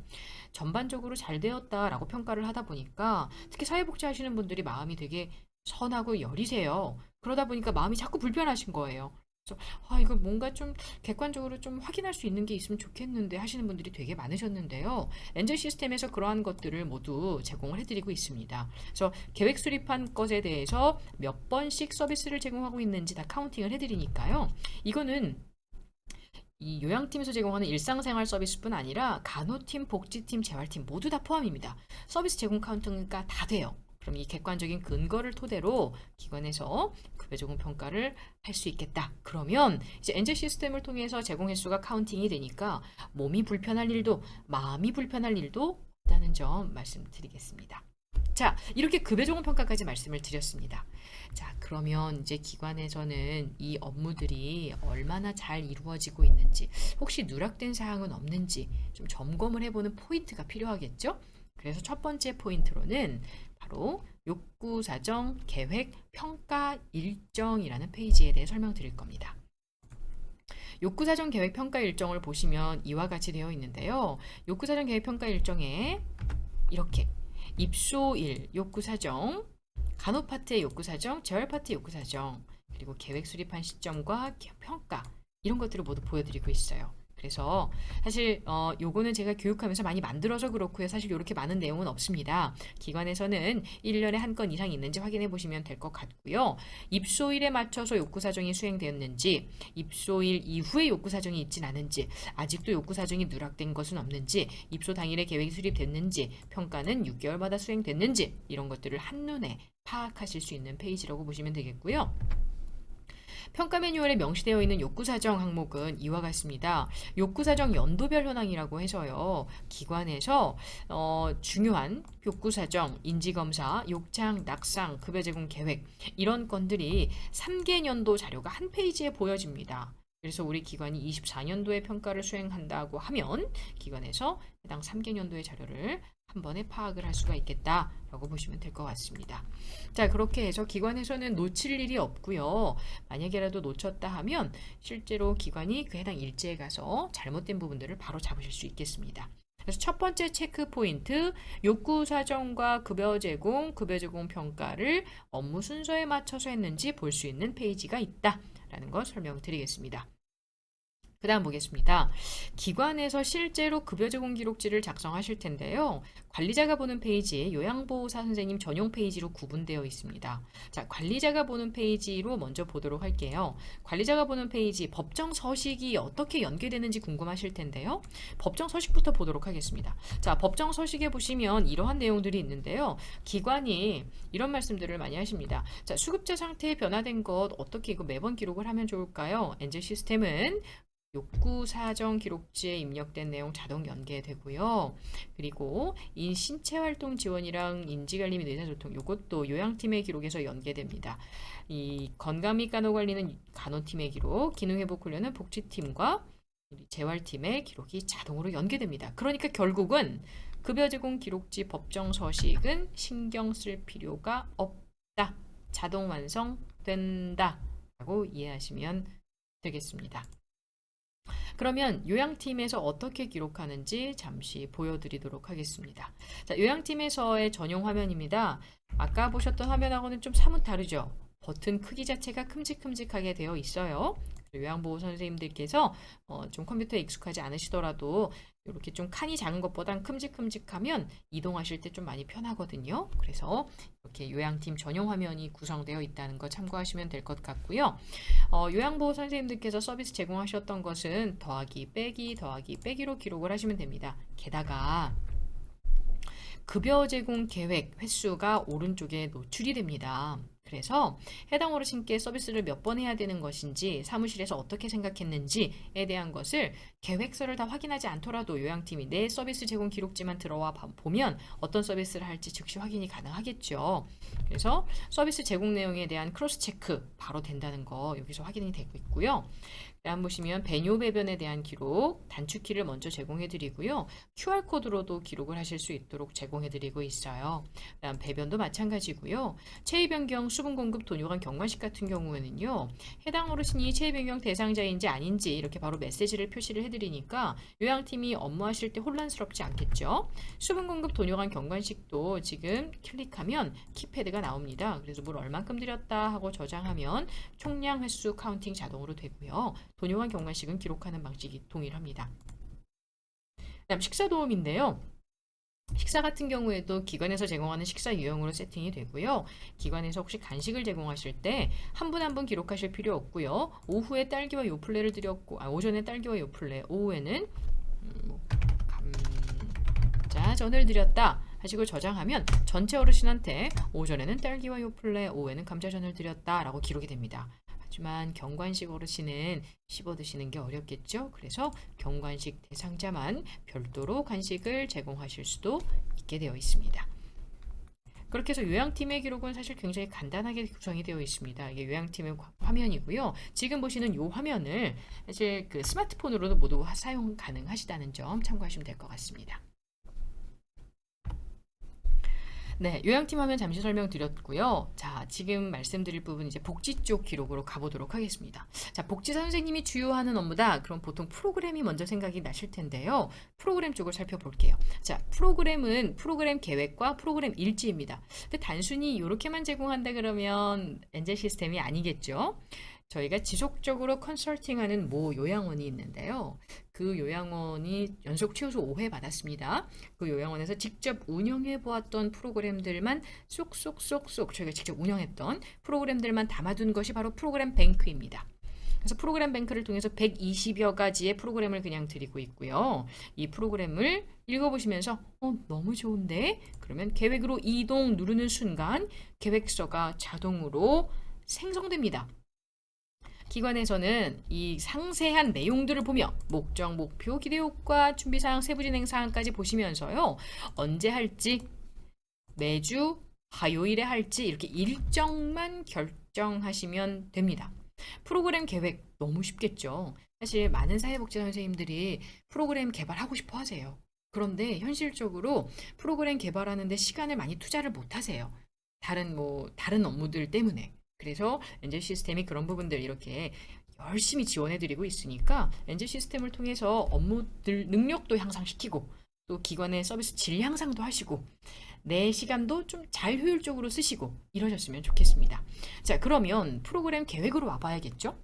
전반적으로 잘 되었다라고 평가를 하다 보니까 특히 사회복지 하시는 분들이 마음이 되게 선하고 여리세요. 그러다 보니까 마음이 자꾸 불편하신 거예요. 그래서 이거 뭔가 좀 객관적으로 좀 확인할 수 있는 게 있으면 좋겠는데 하시는 분들이 되게 많으셨는데요. 엔젤 시스템에서 그러한 것들을 모두 제공을 해드리고 있습니다. 그래서 계획 수립한 것에 대해서 몇 번씩 서비스를 제공하고 있는지 다 카운팅을 해드리니까요. 이거는 이 요양팀에서 제공하는 일상생활 서비스뿐 아니라 간호팀, 복지팀, 재활팀 모두 다 포함입니다. 서비스 제공 카운팅가 다 돼요. 그럼 이 객관적인 근거를 토대로 기관에서 급여 제공 평가를 할 수 있겠다. 그러면 이제 엔젤 시스템을 통해서 제공 횟수가 카운팅이 되니까 몸이 불편할 일도 마음이 불편할 일도 없다는 점 말씀드리겠습니다. 자, 이렇게 급여 제공 평가까지 말씀을 드렸습니다. 자, 그러면 이제 기관에서는 이 업무들이 얼마나 잘 이루어지고 있는지, 혹시 누락된 사항은 없는지 좀 점검을 해보는 포인트가 필요하겠죠? 그래서 첫 번째 포인트로는 바로 욕구사정 계획 평가 일정이라는 페이지에 대해 설명드릴 겁니다. 욕구사정 계획 평가 일정을 보시면 이와 같이 되어 있는데요. 욕구사정 계획 평가 일정에 이렇게 입소일 욕구사정, 간호 파트의 욕구사정, 재활 파트 욕구사정, 그리고 계획 수립한 시점과 평가 이런 것들을 모두 보여드리고 있어요. 그래서 사실 요거는 제가 교육하면서 많이 만들어서 그렇고요. 사실 이렇게 많은 내용은 없습니다. 기관에서는 1년에 한 건 이상 있는지 확인해 보시면 될 것 같고요. 입소일에 맞춰서 욕구사정이 수행되었는지, 입소일 이후에 욕구사정이 있진 않은지, 아직도 욕구사정이 누락된 것은 없는지, 입소 당일에 계획이 수립됐는지, 평가는 6개월마다 수행됐는지 이런 것들을 한눈에 파악하실 수 있는 페이지라고 보시면 되겠고요. 평가 매뉴얼에 명시되어 있는 욕구사정 항목은 이와 같습니다. 욕구사정 연도별 현황이라고 해서요. 기관에서 중요한 욕구사정, 인지검사, 욕창, 낙상, 급여 제공 계획 이런 건들이 3개년도 자료가 한 페이지에 보여집니다. 그래서 우리 기관이 24년도에 평가를 수행한다고 하면 기관에서 해당 3개년도의 자료를 한 번에 파악을 할 수가 있겠다라고 보시면 될 것 같습니다. 자, 그렇게 해서 기관에서는 놓칠 일이 없고요. 만약에라도 놓쳤다 하면 실제로 기관이 그 해당 일지에 가서 잘못된 부분들을 바로 잡으실 수 있겠습니다. 그래서 첫 번째 체크 포인트, 욕구 사정과 급여 제공 평가를 업무 순서에 맞춰서 했는지 볼 수 있는 페이지가 있다라는 걸 설명드리겠습니다. 그 다음 보겠습니다. 기관에서 실제로 급여 제공 기록지를 작성하실 텐데요. 관리자가 보는 페이지에 요양보호사 선생님 전용 페이지로 구분되어 있습니다. 자, 관리자가 보는 페이지로 먼저 보도록 할게요. 관리자가 보는 페이지, 법정 서식이 어떻게 연계되는지 궁금하실 텐데요. 법정 서식부터 보도록 하겠습니다. 자, 법정 서식에 보시면 이러한 내용들이 있는데요. 기관이 이런 말씀들을 많이 하십니다. 자, 수급자 상태에 변화된 것 어떻게 이거 매번 기록을 하면 좋을까요? 엔젤 시스템은 욕구 사정 기록지에 입력된 내용 자동 연계되고요. 그리고 신체 활동 지원이랑 인지관리 및 의사소통 이것도 요양팀의 기록에서 연계됩니다. 이 건강 및 간호 관리는 간호팀의 기록, 기능회복 훈련은 복지팀과 재활팀의 기록이 자동으로 연계됩니다. 그러니까 결국은 급여 제공 기록지 법정 서식은 신경 쓸 필요가 없다. 자동 완성된다. 라고 이해하시면 되겠습니다. 그러면 요양팀에서 어떻게 기록하는지 잠시 보여드리도록 하겠습니다. 자, 요양팀에서의 전용 화면입니다. 아까 보셨던 화면하고는 좀 사뭇 다르죠? 버튼 크기 자체가 큼직큼직하게 되어 있어요. 요양보호 선생님들께서 좀 컴퓨터에 익숙하지 않으시더라도 이렇게 좀 칸이 작은 것보단 큼직큼직하면 이동하실 때 좀 많이 편하거든요. 그래서 이렇게 요양팀 전용 화면이 구성되어 있다는 거 참고하시면 될 것 같고요. 요양보호 선생님들께서 서비스 제공하셨던 것은 더하기 빼기로 기록을 하시면 됩니다. 게다가 급여 제공 계획 횟수가 오른쪽에 노출이 됩니다. 그래서 해당 어르신께 서비스를 몇 번 해야 되는 것인지, 사무실에서 어떻게 생각했는지에 대한 것을 계획서를 다 확인하지 않더라도 요양팀이 내 서비스 제공 기록지만 들어와 보면 어떤 서비스를 할지 즉시 확인이 가능하겠죠. 그래서 서비스 제공 내용에 대한 크로스 체크 바로 된다는 거 여기서 확인이 되고 있고요. 다음 보시면 배뇨 배변에 대한 기록, 단축키를 먼저 제공해 드리고요. QR코드로도 기록을 하실 수 있도록 제공해 드리고 있어요. 다음 배변도 마찬가지고요. 체위 변경, 수분 공급, 도뇨관 경관식 같은 경우에는요. 해당 어르신이 체위 변경 대상자인지 아닌지 이렇게 바로 메시지를 표시를 해 드리니까 요양팀이 업무하실 때 혼란스럽지 않겠죠. 수분 공급, 도뇨관 경관식도 지금 클릭하면 키패드가 나옵니다. 그래서 물 얼만큼 드렸다 하고 저장하면 총량 횟수 카운팅 자동으로 되고요. 도뇨관 경관식은 기록하는 방식이 동일합니다. 다음 식사 도움인데요. 식사 같은 경우에도 기관에서 제공하는 식사 유형으로 세팅이 되고요. 기관에서 혹시 간식을 제공하실 때 한 분 한 분 기록하실 필요 없고요. 오후에 딸기와 요플레를 드렸고, 오전에 딸기와 요플레, 오후에는 감자전을 드렸다 하시고 저장하면 전체 어르신한테 오전에는 딸기와 요플레, 오후에는 감자전을 드렸다라고 기록이 됩니다. 하지만 경관식 어르신은 씹어 드시는 게 어렵겠죠? 그래서 경관식 대상자만 별도로 간식을 제공하실 수도 있게 되어 있습니다. 그렇게 해서 요양팀의 기록은 사실 굉장히 간단하게 구성이 되어 있습니다. 이게 요양팀의 화면이고요. 지금 보시는 이 화면을 사실 그 스마트폰으로도 모두 사용 가능하시다는 점 참고하시면 될 것 같습니다. 네, 요양팀 화면 잠시 설명드렸고요. 자, 지금 말씀드릴 부분 이제 복지 쪽 기록으로 가보도록 하겠습니다. 자, 복지사 선생님이 주요하는 업무다. 그럼 보통 프로그램이 먼저 생각이 나실 텐데요. 프로그램 쪽을 살펴볼게요. 자, 프로그램은 프로그램 계획과 프로그램 일지입니다. 근데 단순히 이렇게만 제공한다 그러면 엔젤 시스템이 아니겠죠. 저희가 지속적으로 컨설팅하는 모 요양원이 있는데요. 그 요양원이 연속 최우수 5회 받았습니다. 그 요양원에서 직접 운영해 보았던 프로그램들만 쏙쏙쏙쏙 저희가 직접 운영했던 프로그램들만 담아둔 것이 바로 프로그램 뱅크입니다. 그래서 프로그램 뱅크를 통해서 120여 가지의 프로그램을 그냥 드리고 있고요. 이 프로그램을 읽어보시면서 너무 좋은데? 그러면 계획으로 이동 누르는 순간 계획서가 자동으로 생성됩니다. 기관에서는 이 상세한 내용들을 보며 목적, 목표, 기대 효과, 준비사항, 세부 진행 사항까지 보시면서요. 언제 할지, 매주 화요일에 할지 이렇게 일정만 결정하시면 됩니다. 프로그램 계획 너무 쉽겠죠. 사실 많은 사회복지사 선생님들이 프로그램 개발하고 싶어 하세요. 그런데 현실적으로 프로그램 개발하는데 시간을 많이 투자를 못 하세요. 다른 업무들 때문에. 그래서 엔젤 시스템이 그런 부분들 이렇게 열심히 지원해드리고 있으니까 엔젤 시스템을 통해서 업무들 능력도 향상시키고 또 기관의 서비스 질 향상도 하시고 내 시간도 좀 잘 효율적으로 쓰시고 이러셨으면 좋겠습니다. 자, 그러면 프로그램 계획으로 와봐야겠죠?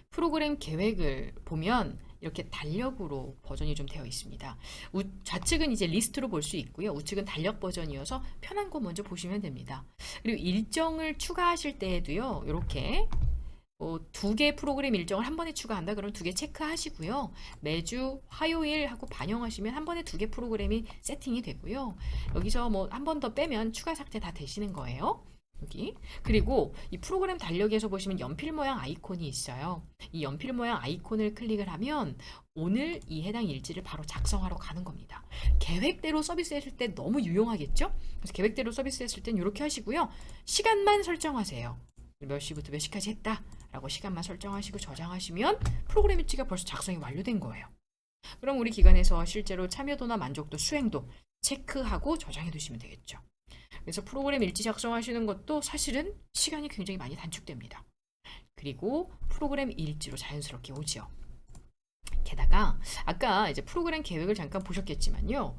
프로그램 계획을 보면 이렇게 달력으로 버전이 좀 되어 있습니다. 좌측은 이제 리스트로 볼 수 있고요. 우측은 달력 버전이어서 편한 거 먼저 보시면 됩니다. 그리고 일정을 추가하실 때에도요. 이렇게 2개 프로그램 일정을 한 번에 추가한다 그러면 2개 체크하시고요. 매주 화요일 하고 반영하시면 한 번에 2개 프로그램이 세팅이 되고요. 여기서 한 번 더 빼면 추가 삭제 다 되시는 거예요. 여기. 그리고 이 프로그램 달력에서 보시면 연필 모양 아이콘이 있어요. 이 연필 모양 아이콘을 클릭을 하면 오늘 이 해당 일지를 바로 작성하러 가는 겁니다. 계획대로 서비스했을 때 너무 유용하겠죠? 그래서 계획대로 서비스했을 땐 이렇게 하시고요. 시간만 설정하세요. 몇 시부터 몇 시까지 했다 라고 시간만 설정하시고 저장하시면 프로그램 일지가 벌써 작성이 완료된 거예요. 그럼 우리 기관에서 실제로 참여도나 만족도, 수행도 체크하고 저장해 두시면 되겠죠. 그래서 프로그램 일지 작성하시는 것도 사실은 시간이 굉장히 많이 단축됩니다. 그리고 프로그램 일지로 자연스럽게 오죠. 게다가 아까 이제 프로그램 계획을 잠깐 보셨겠지만요.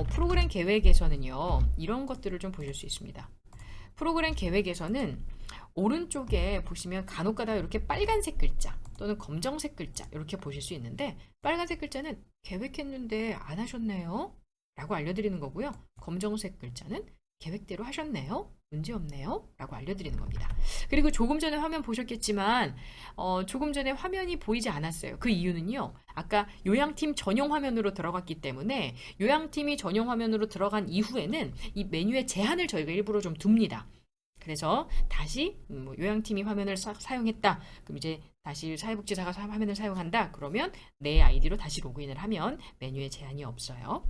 프로그램 계획에서는요. 이런 것들을 좀 보실 수 있습니다. 프로그램 계획에서는 오른쪽에 보시면 간혹가다 이렇게 빨간색 글자 또는 검정색 글자 이렇게 보실 수 있는데 빨간색 글자는 계획했는데 안 하셨네요 라고 알려드리는 거고요. 검정색 글자는 계획대로 하셨네요. 문제없네요. 라고 알려드리는 겁니다. 그리고 조금 전에 화면 보셨겠지만 조금 전에 화면이 보이지 않았어요. 그 이유는요. 아까 요양팀 전용 화면으로 들어갔기 때문에 요양팀이 전용 화면으로 들어간 이후에는 이 메뉴의 제한을 저희가 일부러 좀 둡니다. 그래서 다시 요양팀이 화면을 사용했다. 그럼 이제 다시 사회복지사가 화면을 사용한다. 그러면 내 아이디로 다시 로그인을 하면 메뉴에 제한이 없어요.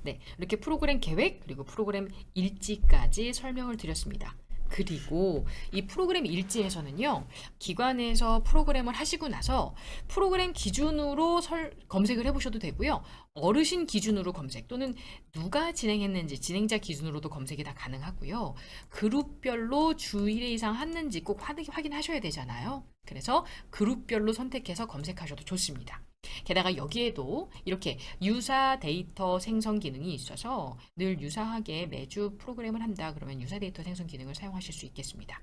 네, 이렇게 프로그램 계획 그리고 프로그램 일지까지 설명을 드렸습니다. 그리고 이 프로그램 일지에서는요. 기관에서 프로그램을 하시고 나서 프로그램 기준으로 검색을 해보셔도 되고요. 어르신 기준으로 검색 또는 누가 진행했는지 진행자 기준으로도 검색이 다 가능하고요. 그룹별로 주 1회 이상 했는지 꼭 확인하셔야 되잖아요. 그래서 그룹별로 선택해서 검색하셔도 좋습니다. 게다가 여기에도 이렇게 유사 데이터 생성 기능이 있어서 늘 유사하게 매주 프로그램을 한다 그러면 유사 데이터 생성 기능을 사용하실 수 있겠습니다.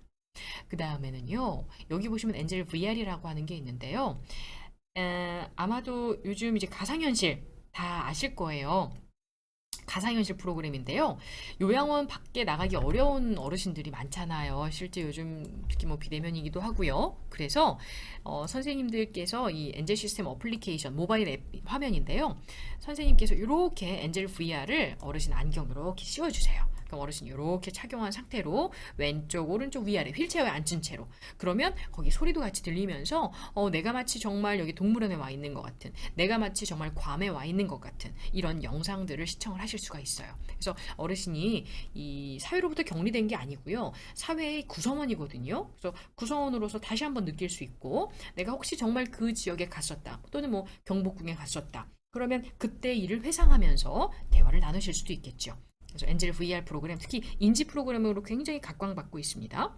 그 다음에는요. 여기 보시면 엔젤 VR이라고 하는 게 있는데요. 아마도 요즘 이제 가상현실 다 아실 거예요. 가상현실 프로그램인데요. 요양원 밖에 나가기 어려운 어르신들이 많잖아요. 실제 요즘 특히 뭐 비대면이기도 하고요. 그래서 선생님들께서 이 엔젤 시스템 어플리케이션 모바일 앱 화면인데요. 선생님께서 이렇게 엔젤 VR을 어르신 안경 이렇게 씌워주세요. 그럼 어르신이 이렇게 착용한 상태로 왼쪽, 오른쪽, 위아래 휠체어에 앉은 채로 그러면 거기 소리도 같이 들리면서 내가 마치 정말 여기 동물원에 와 있는 것 같은 내가 마치 정말 괌에 와 있는 것 같은 이런 영상들을 시청을 하실 수가 있어요. 그래서 어르신이 이 사회로부터 격리된 게 아니고요. 사회의 구성원이거든요. 그래서 구성원으로서 다시 한번 느낄 수 있고 내가 혹시 정말 그 지역에 갔었다 또는 뭐 경복궁에 갔었다. 그러면 그때 일을 회상하면서 대화를 나누실 수도 있겠죠. 그래서 엔젤 VR 프로그램 특히 인지 프로그램으로 굉장히 각광받고 있습니다.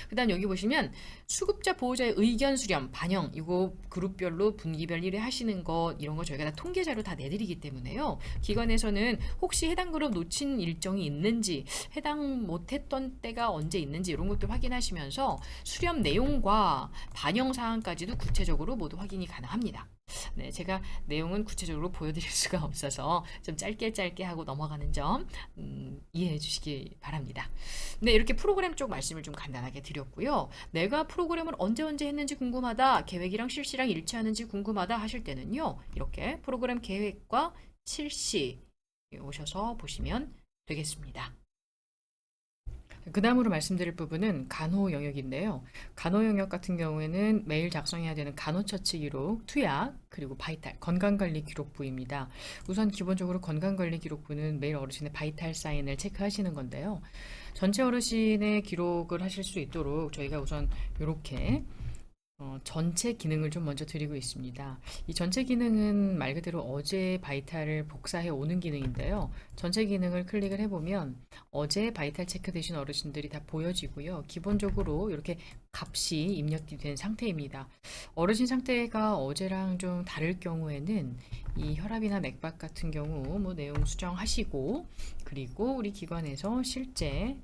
그다음 여기 보시면 수급자 보호자의 의견 수렴 반영 이거 그룹별로 분기별 1회 하시는 것 이런 거 저희가 다 통계자료 다 내드리기 때문에요. 기관에서는 혹시 해당 그룹 놓친 일정이 있는지 해당 못했던 때가 언제 있는지 이런 것도 확인하시면서 수렴 내용과 반영 사항까지도 구체적으로 모두 확인이 가능합니다. 네, 제가 내용은 구체적으로 보여드릴 수가 없어서 좀 짧게 하고 넘어가는 점 이해해 주시기 바랍니다. 네, 이렇게 프로그램 쪽 말씀을 좀 간단하게 드렸고요. 내가 프로그램을 언제 했는지 궁금하다, 계획이랑 실시랑 일치하는지 궁금하다 하실 때는요. 이렇게 프로그램 계획과 실시 오셔서 보시면 되겠습니다. 그 다음으로 말씀드릴 부분은 간호 영역인데요. 간호 영역 같은 경우에는 매일 작성해야 되는 간호처치 기록, 투약, 그리고 바이탈, 건강관리 기록부입니다. 우선 기본적으로 건강관리 기록부는 매일 어르신의 바이탈 사인을 체크하시는 건데요. 전체 어르신의 기록을 하실 수 있도록 저희가 우선 이렇게 전체 기능을 좀 먼저 드리고 있습니다. 이 전체 기능은 말 그대로 어제 바이탈을 복사해 오는 기능인데요. 전체 기능을 클릭을 해보면 어제 바이탈 체크되신 어르신들이 다 보여지고요. 기본적으로 이렇게 값이 입력이 된 상태입니다. 어르신 상태가 어제랑 좀 다를 경우에는 이 혈압이나 맥박 같은 경우 뭐 내용 수정하시고 그리고 우리 기관에서 실제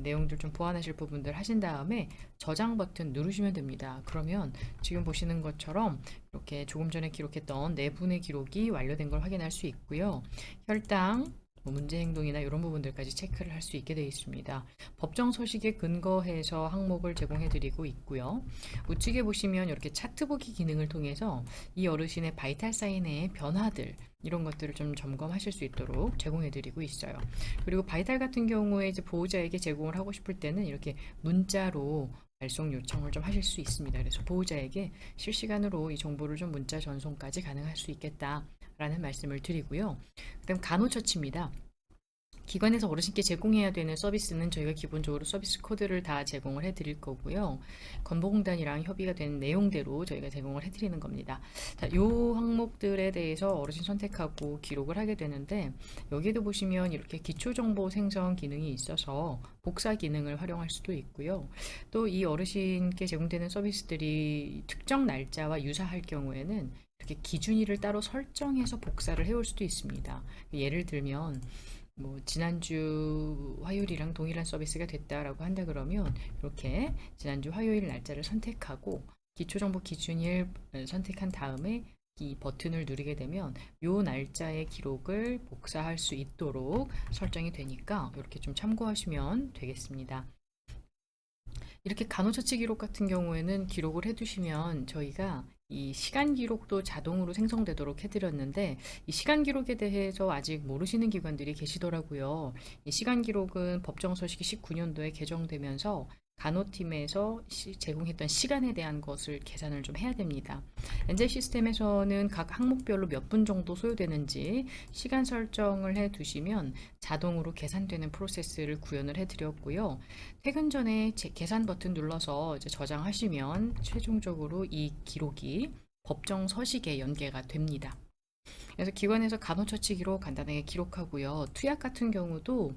내용들 좀 보완하실 부분들 하신 다음에 저장 버튼 누르시면 됩니다. 그러면 지금 보시는 것처럼 이렇게 조금 전에 기록했던 네 분의 기록이 완료된 걸 확인할 수 있고요. 혈당, 문제 행동이나 이런 부분들까지 체크를 할 수 있게 되어 있습니다. 법정 서식에 근거해서 항목을 제공해 드리고 있고요. 우측에 보시면 이렇게 차트 보기 기능을 통해서 이 어르신의 바이탈 사인의 변화들 이런 것들을 좀 점검하실 수 있도록 제공해 드리고 있어요. 그리고 바이탈 같은 경우에 이제 보호자에게 제공을 하고 싶을 때는 이렇게 문자로 발송 요청을 좀 하실 수 있습니다. 그래서 보호자에게 실시간으로 이 정보를 좀 문자 전송까지 가능할 수 있겠다라는 말씀을 드리고요. 그다음 간호처치입니다. 기관에서 어르신께 제공해야 되는 서비스는 저희가 기본적으로 서비스 코드를 다 제공을 해드릴 거고요. 건보공단이랑 협의가 된 내용대로 저희가 제공을 해드리는 겁니다. 자, 요 항목들에 대해서 어르신 선택하고 기록을 하게 되는데 여기도 보시면 이렇게 기초정보 생성 기능이 있어서 복사 기능을 활용할 수도 있고요. 또 이 어르신께 제공되는 서비스들이 특정 날짜와 유사할 경우에는 이렇게 기준일을 따로 설정해서 복사를 해올 수도 있습니다. 예를 들면 뭐 지난주 화요일이랑 동일한 서비스가 됐다라고 한다 그러면 이렇게 지난주 화요일 날짜를 선택하고 기초정보 기준일 선택한 다음에 이 버튼을 누르게 되면 요 날짜의 기록을 복사할 수 있도록 설정이 되니까 이렇게 좀 참고하시면 되겠습니다. 이렇게 간호처치 기록 같은 경우에는 기록을 해두시면 저희가 이 시간 기록도 자동으로 생성되도록 해드렸는데 이 시간 기록에 대해서 아직 모르시는 기관들이 계시더라고요. 이 시간 기록은 법정 서식이 19년도에 개정되면서 간호팀에서 제공했던 시간에 대한 것을 계산을 좀 해야 됩니다. 엔젤 시스템에서는 각 항목별로 몇 분 정도 소요되는지 시간 설정을 해 두시면 자동으로 계산되는 프로세스를 구현을 해 드렸고요. 퇴근 전에 계산 버튼 눌러서 이제 저장하시면 최종적으로 이 기록이 법정 서식에 연계가 됩니다. 그래서 기관에서 간호처치 기록 간단하게 기록하고요. 투약 같은 경우도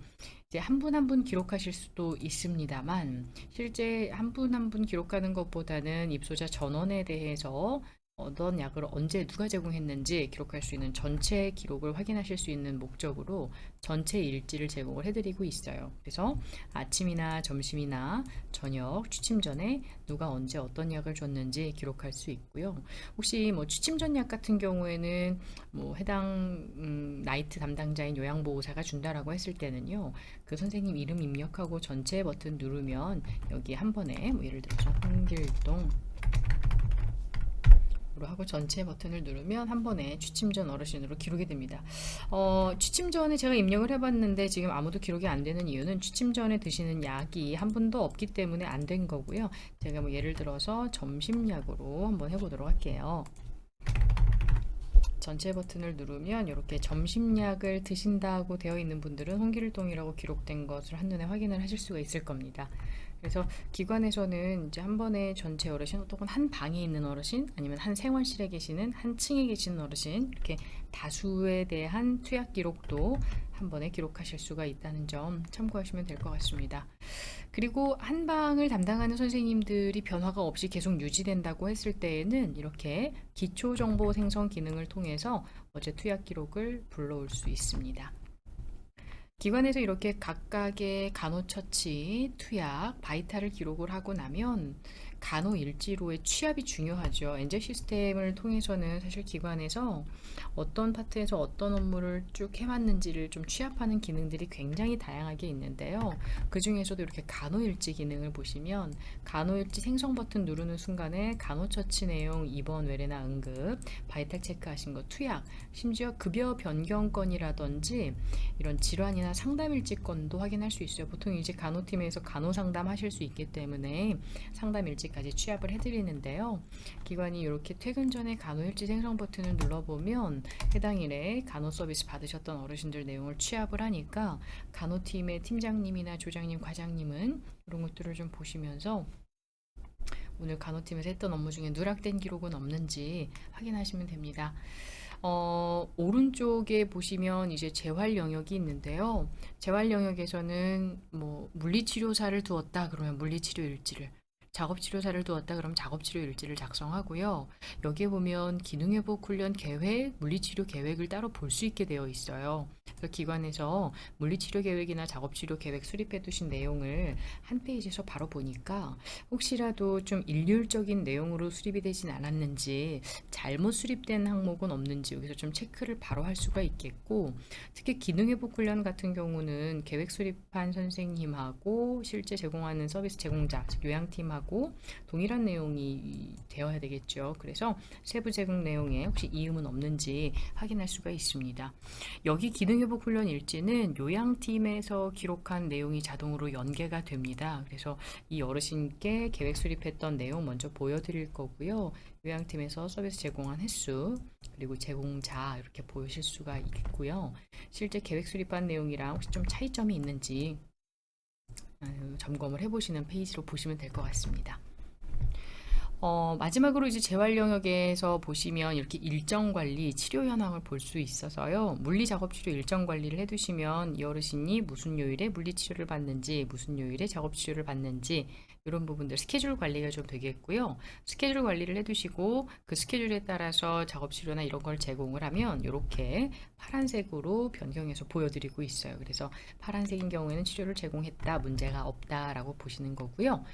이제 한 분 한 분 기록하실 수도 있습니다만 실제 한 분 한 분 기록하는 것보다는 입소자 전원에 대해서 어떤 약을 언제 누가 제공했는지 기록할 수 있는 전체 기록을 확인하실 수 있는 목적으로 전체 일지를 제공을 해드리고 있어요. 그래서 아침이나 점심이나 저녁 취침 전에 누가 언제 어떤 약을 줬는지 기록할 수 있고요. 혹시 뭐 취침 전 약 같은 경우에는 뭐 해당 나이트 담당자인 요양보호사가 준다라고 했을 때는요, 그 선생님 이름 입력하고 전체 버튼 누르면 여기 한 번에 뭐 예를 들어서 홍길동 하고 전체 버튼을 누르면 한 번에 취침 전 어르신으로 기록이 됩니다. 취침 전에 제가 입력을 해봤는데 지금 아무도 기록이 안 되는 이유는 취침 전에 드시는 약이 한 분도 없기 때문에 안 된 거고요. 제가 뭐 예를 들어서 점심약으로 한번 해보도록 할게요. 전체 버튼을 누르면 이렇게 점심약을 드신다고 되어 있는 분들은 홍길동이라고 기록된 것을 한눈에 확인을 하실 수가 있을 겁니다. 그래서 기관에서는 이제 한 번에 전체 어르신, 혹은 한 방에 있는 어르신, 아니면 한 생활실에 계시는, 한 층에 계시는 어르신, 이렇게 다수에 대한 투약 기록도 한 번에 기록하실 수가 있다는 점 참고하시면 될 것 같습니다. 그리고 한 방을 담당하는 선생님들이 변화가 없이 계속 유지된다고 했을 때에는 이렇게 기초 정보 생성 기능을 통해서 어제 투약 기록을 불러올 수 있습니다. 기관에서 이렇게 각각의 간호처치, 투약, 바이탈을 기록을 하고 나면 간호일지로의 취합이 중요하죠. 엔젤 시스템을 통해서는 사실 기관에서 어떤 파트에서 어떤 업무를 쭉 해왔는지를 좀 취합하는 기능들이 굉장히 다양하게 있는데요. 그 중에서도 이렇게 간호일지 기능을 보시면 간호일지 생성 버튼 누르는 순간에 간호처치 내용, 입원, 외래나 응급, 바이탈 체크하신 거, 투약, 심지어 급여 변경건이라든지 이런 질환이나 상담일지건도 확인할 수 있어요. 보통 이제 간호팀에서 간호상담 하실 수 있기 때문에 상담일지까지 취합을 해드리는데요. 기관이 이렇게 퇴근 전에 간호일지 생성 버튼을 눌러보면 해당 일에 간호 서비스 받으셨던 어르신들 내용을 취합을 하니까 간호팀의 팀장님이나 조장님, 과장님은 이런 것들을 좀 보시면서 오늘 간호팀에서 했던 업무 중에 누락된 기록은 없는지 확인하시면 됩니다. 오른쪽에 보시면 이제 재활 영역이 있는데요. 재활 영역에서는 뭐 물리치료사를 두었다 그러면 물리치료 일지를, 작업치료사를 두었다 그러면 작업치료 일지를 작성하고요. 여기에 보면 기능회복 훈련 계획, 물리치료 계획을 따로 볼 수 있게 되어 있어요. 그래서 기관에서 물리치료 계획이나 작업치료 계획 수립해 두신 내용을 한 페이지에서 바로 보니까 혹시라도 좀 일률적인 내용으로 수립이 되진 않았는지, 잘못 수립된 항목은 없는지 여기서 좀 체크를 바로 할 수가 있겠고, 특히 기능회복 훈련 같은 경우는 계획 수립한 선생님하고 실제 제공하는 서비스 제공자, 즉 요양팀하고 동일한 내용이 되어야 되겠죠. 그래서 세부 제공 내용에 혹시 이음은 없는지 확인할 수가 있습니다. 여기 기능회복 훈련 일지는 요양팀에서 기록한 내용이 자동으로 연계가 됩니다. 그래서 이 어르신께 계획 수립했던 내용 먼저 보여드릴 거고요. 요양팀에서 서비스 제공한 횟수, 그리고 제공자 이렇게 보실 수가 있고요. 실제 계획 수립한 내용이랑 혹시 좀 차이점이 있는지 점검을 해보시는 페이지로 보시면 될 것 같습니다. 마지막으로 이제 재활 영역에서 보시면 이렇게 일정 관리, 치료 현황을 볼 수 있어서요. 물리 작업 치료 일정 관리를 해두시면 이 어르신이 무슨 요일에 물리 치료를 받는지, 무슨 요일에 작업 치료를 받는지 이런 부분들 스케줄 관리가 좀 되겠고요. 스케줄 관리를 해두시고 그 스케줄에 따라서 작업 치료나 이런 걸 제공을 하면 이렇게 파란색으로 변경해서 보여드리고 있어요. 그래서 파란색인 경우에는 치료를 제공했다, 문제가 없다라고 보시는 거고요.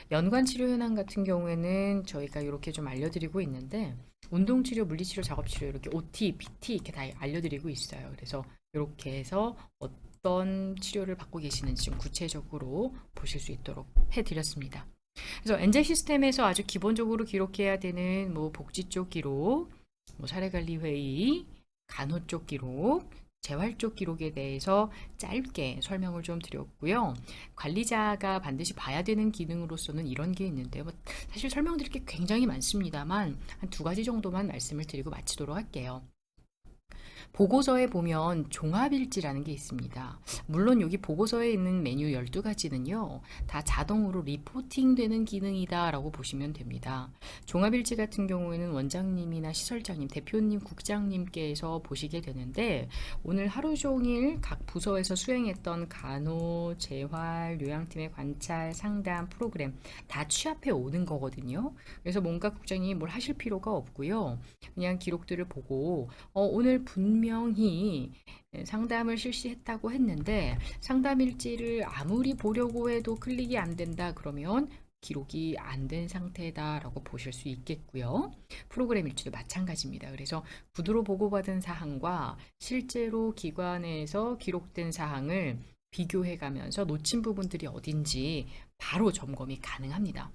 연관 치료 현황 같은 경우에는 저희가 이렇게 좀 알려드리고 있는데 운동치료, 물리치료, 작업치료 이렇게 OT, PT 이렇게 다 알려드리고 있어요. 그래서 이렇게 해서 어떤 치료를 받고 계시는지 좀 구체적으로 보실 수 있도록 해드렸습니다. 그래서 엔젤 시스템에서 아주 기본적으로 기록해야 되는 뭐 복지 쪽 기록, 뭐 사례관리 회의, 간호 쪽 기록, 재활 쪽 기록에 대해서 짧게 설명을 좀 드렸고요. 관리자가 반드시 봐야 되는 기능으로서는 이런 게 있는데요. 사실 설명드릴 게 굉장히 많습니다만 한 두 가지 정도만 말씀을 드리고 마치도록 할게요. 보고서에 보면 종합일지라는 게 있습니다. 물론 여기 보고서에 있는 메뉴 12가지는요, 다 자동으로 리포팅 되는 기능이다라고 보시면 됩니다. 종합일지 같은 경우에는 원장님이나 시설장님, 대표님, 국장님께서 보시게 되는데, 오늘 하루 종일 각 부서에서 수행했던 간호, 재활, 요양팀의 관찰, 상담, 프로그램 다 취합해 오는 거거든요. 그래서 뭔가 국장님이 뭘 하실 필요가 없고요. 그냥 기록들을 보고 오늘 분명히 상담을 실시했다고 했는데 상담 일지를 아무리 보려고 해도 클릭이 안 된다 그러면 기록이 안 된 상태다라고 보실 수 있겠고요. 프로그램 일지도 마찬가지입니다. 그래서 구두로 보고받은 사항과 실제로 기관에서 기록된 사항을 비교해 가면서 놓친 부분들이 어딘지 바로 점검이 가능합니다.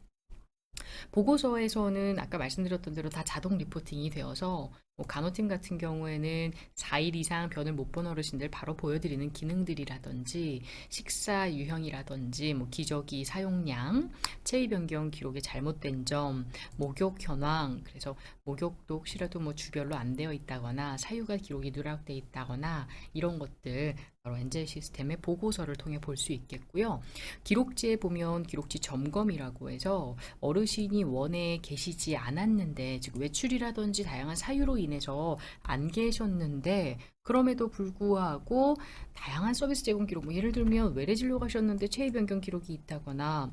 보고서에서는 아까 말씀드렸던 대로 다 자동 리포팅이 되어서 뭐 간호팀 같은 경우에는 4일 이상 변을 못 본 어르신들 바로 보여드리는 기능들이라든지 식사 유형이라든지 뭐 기저귀 사용량, 체위 변경 기록에 잘못된 점, 목욕 현황, 그래서 목욕도 혹시라도 뭐 주별로 안 되어 있다거나 사유가 기록이 누락돼 있다거나 이런 것들 바로 엔젤 시스템의 보고서를 통해 볼 수 있겠고요. 기록지에 보면 기록지 점검이라고 해서 어르신이 원에 계시지 않았는데 즉 외출이라든지 다양한 사유로 인해서 안 계셨는데 그럼에도 불구하고 다양한 서비스 제공 기록 뭐 예를 들면 외래 진료 가셨는데 체위 변경 기록이 있다거나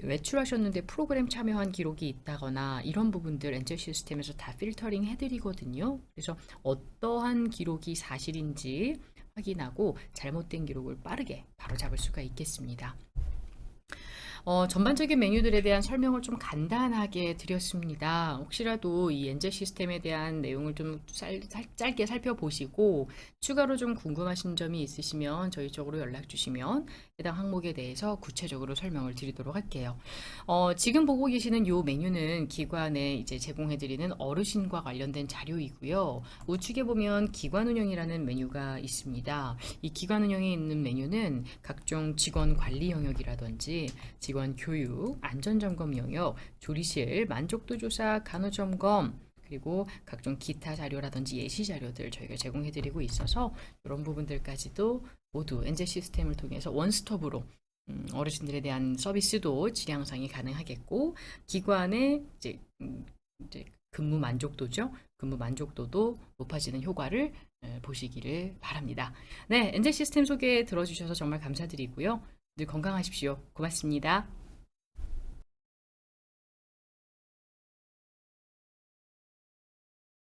외출하셨는데 프로그램 참여한 기록이 있다거나 이런 부분들 엔젤 시스템에서 다 필터링 해드리거든요. 그래서 어떠한 기록이 사실인지 확인하고 잘못된 기록을 빠르게 바로잡을 수가 있겠습니다. 전반적인 메뉴들에 대한 설명을 좀 간단하게 드렸습니다. 혹시라도 이 엔젤 시스템에 대한 내용을 좀 짧게 살펴보시고 추가로 좀 궁금하신 점이 있으시면 저희 쪽으로 연락 주시면 해당 항목에 대해서 구체적으로 설명을 드리도록 할게요. 지금 보고 계시는 이 메뉴는 기관에 이제 제공해드리는 어르신과 관련된 자료이고요. 우측에 보면 기관 운영이라는 메뉴가 있습니다. 이 기관 운영에 있는 메뉴는 각종 직원 관리 영역이라든지 직원 교육, 안전점검 영역, 조리실, 만족도 조사, 간호점검, 그리고 각종 기타 자료라든지 예시 자료들 저희가 제공해드리고 있어서 이런 부분들까지도 모두 엔젤 시스템을 통해서 원스톱으로 어르신들에 대한 서비스도 질 향상이 가능하겠고 기관의 이제 근무 만족도죠. 근무 만족도도 높아지는 효과를 보시기를 바랍니다. 네, 엔젤 시스템 소개 들어주셔서 정말 감사드리고요. 늘 건강하십시오. 고맙습니다.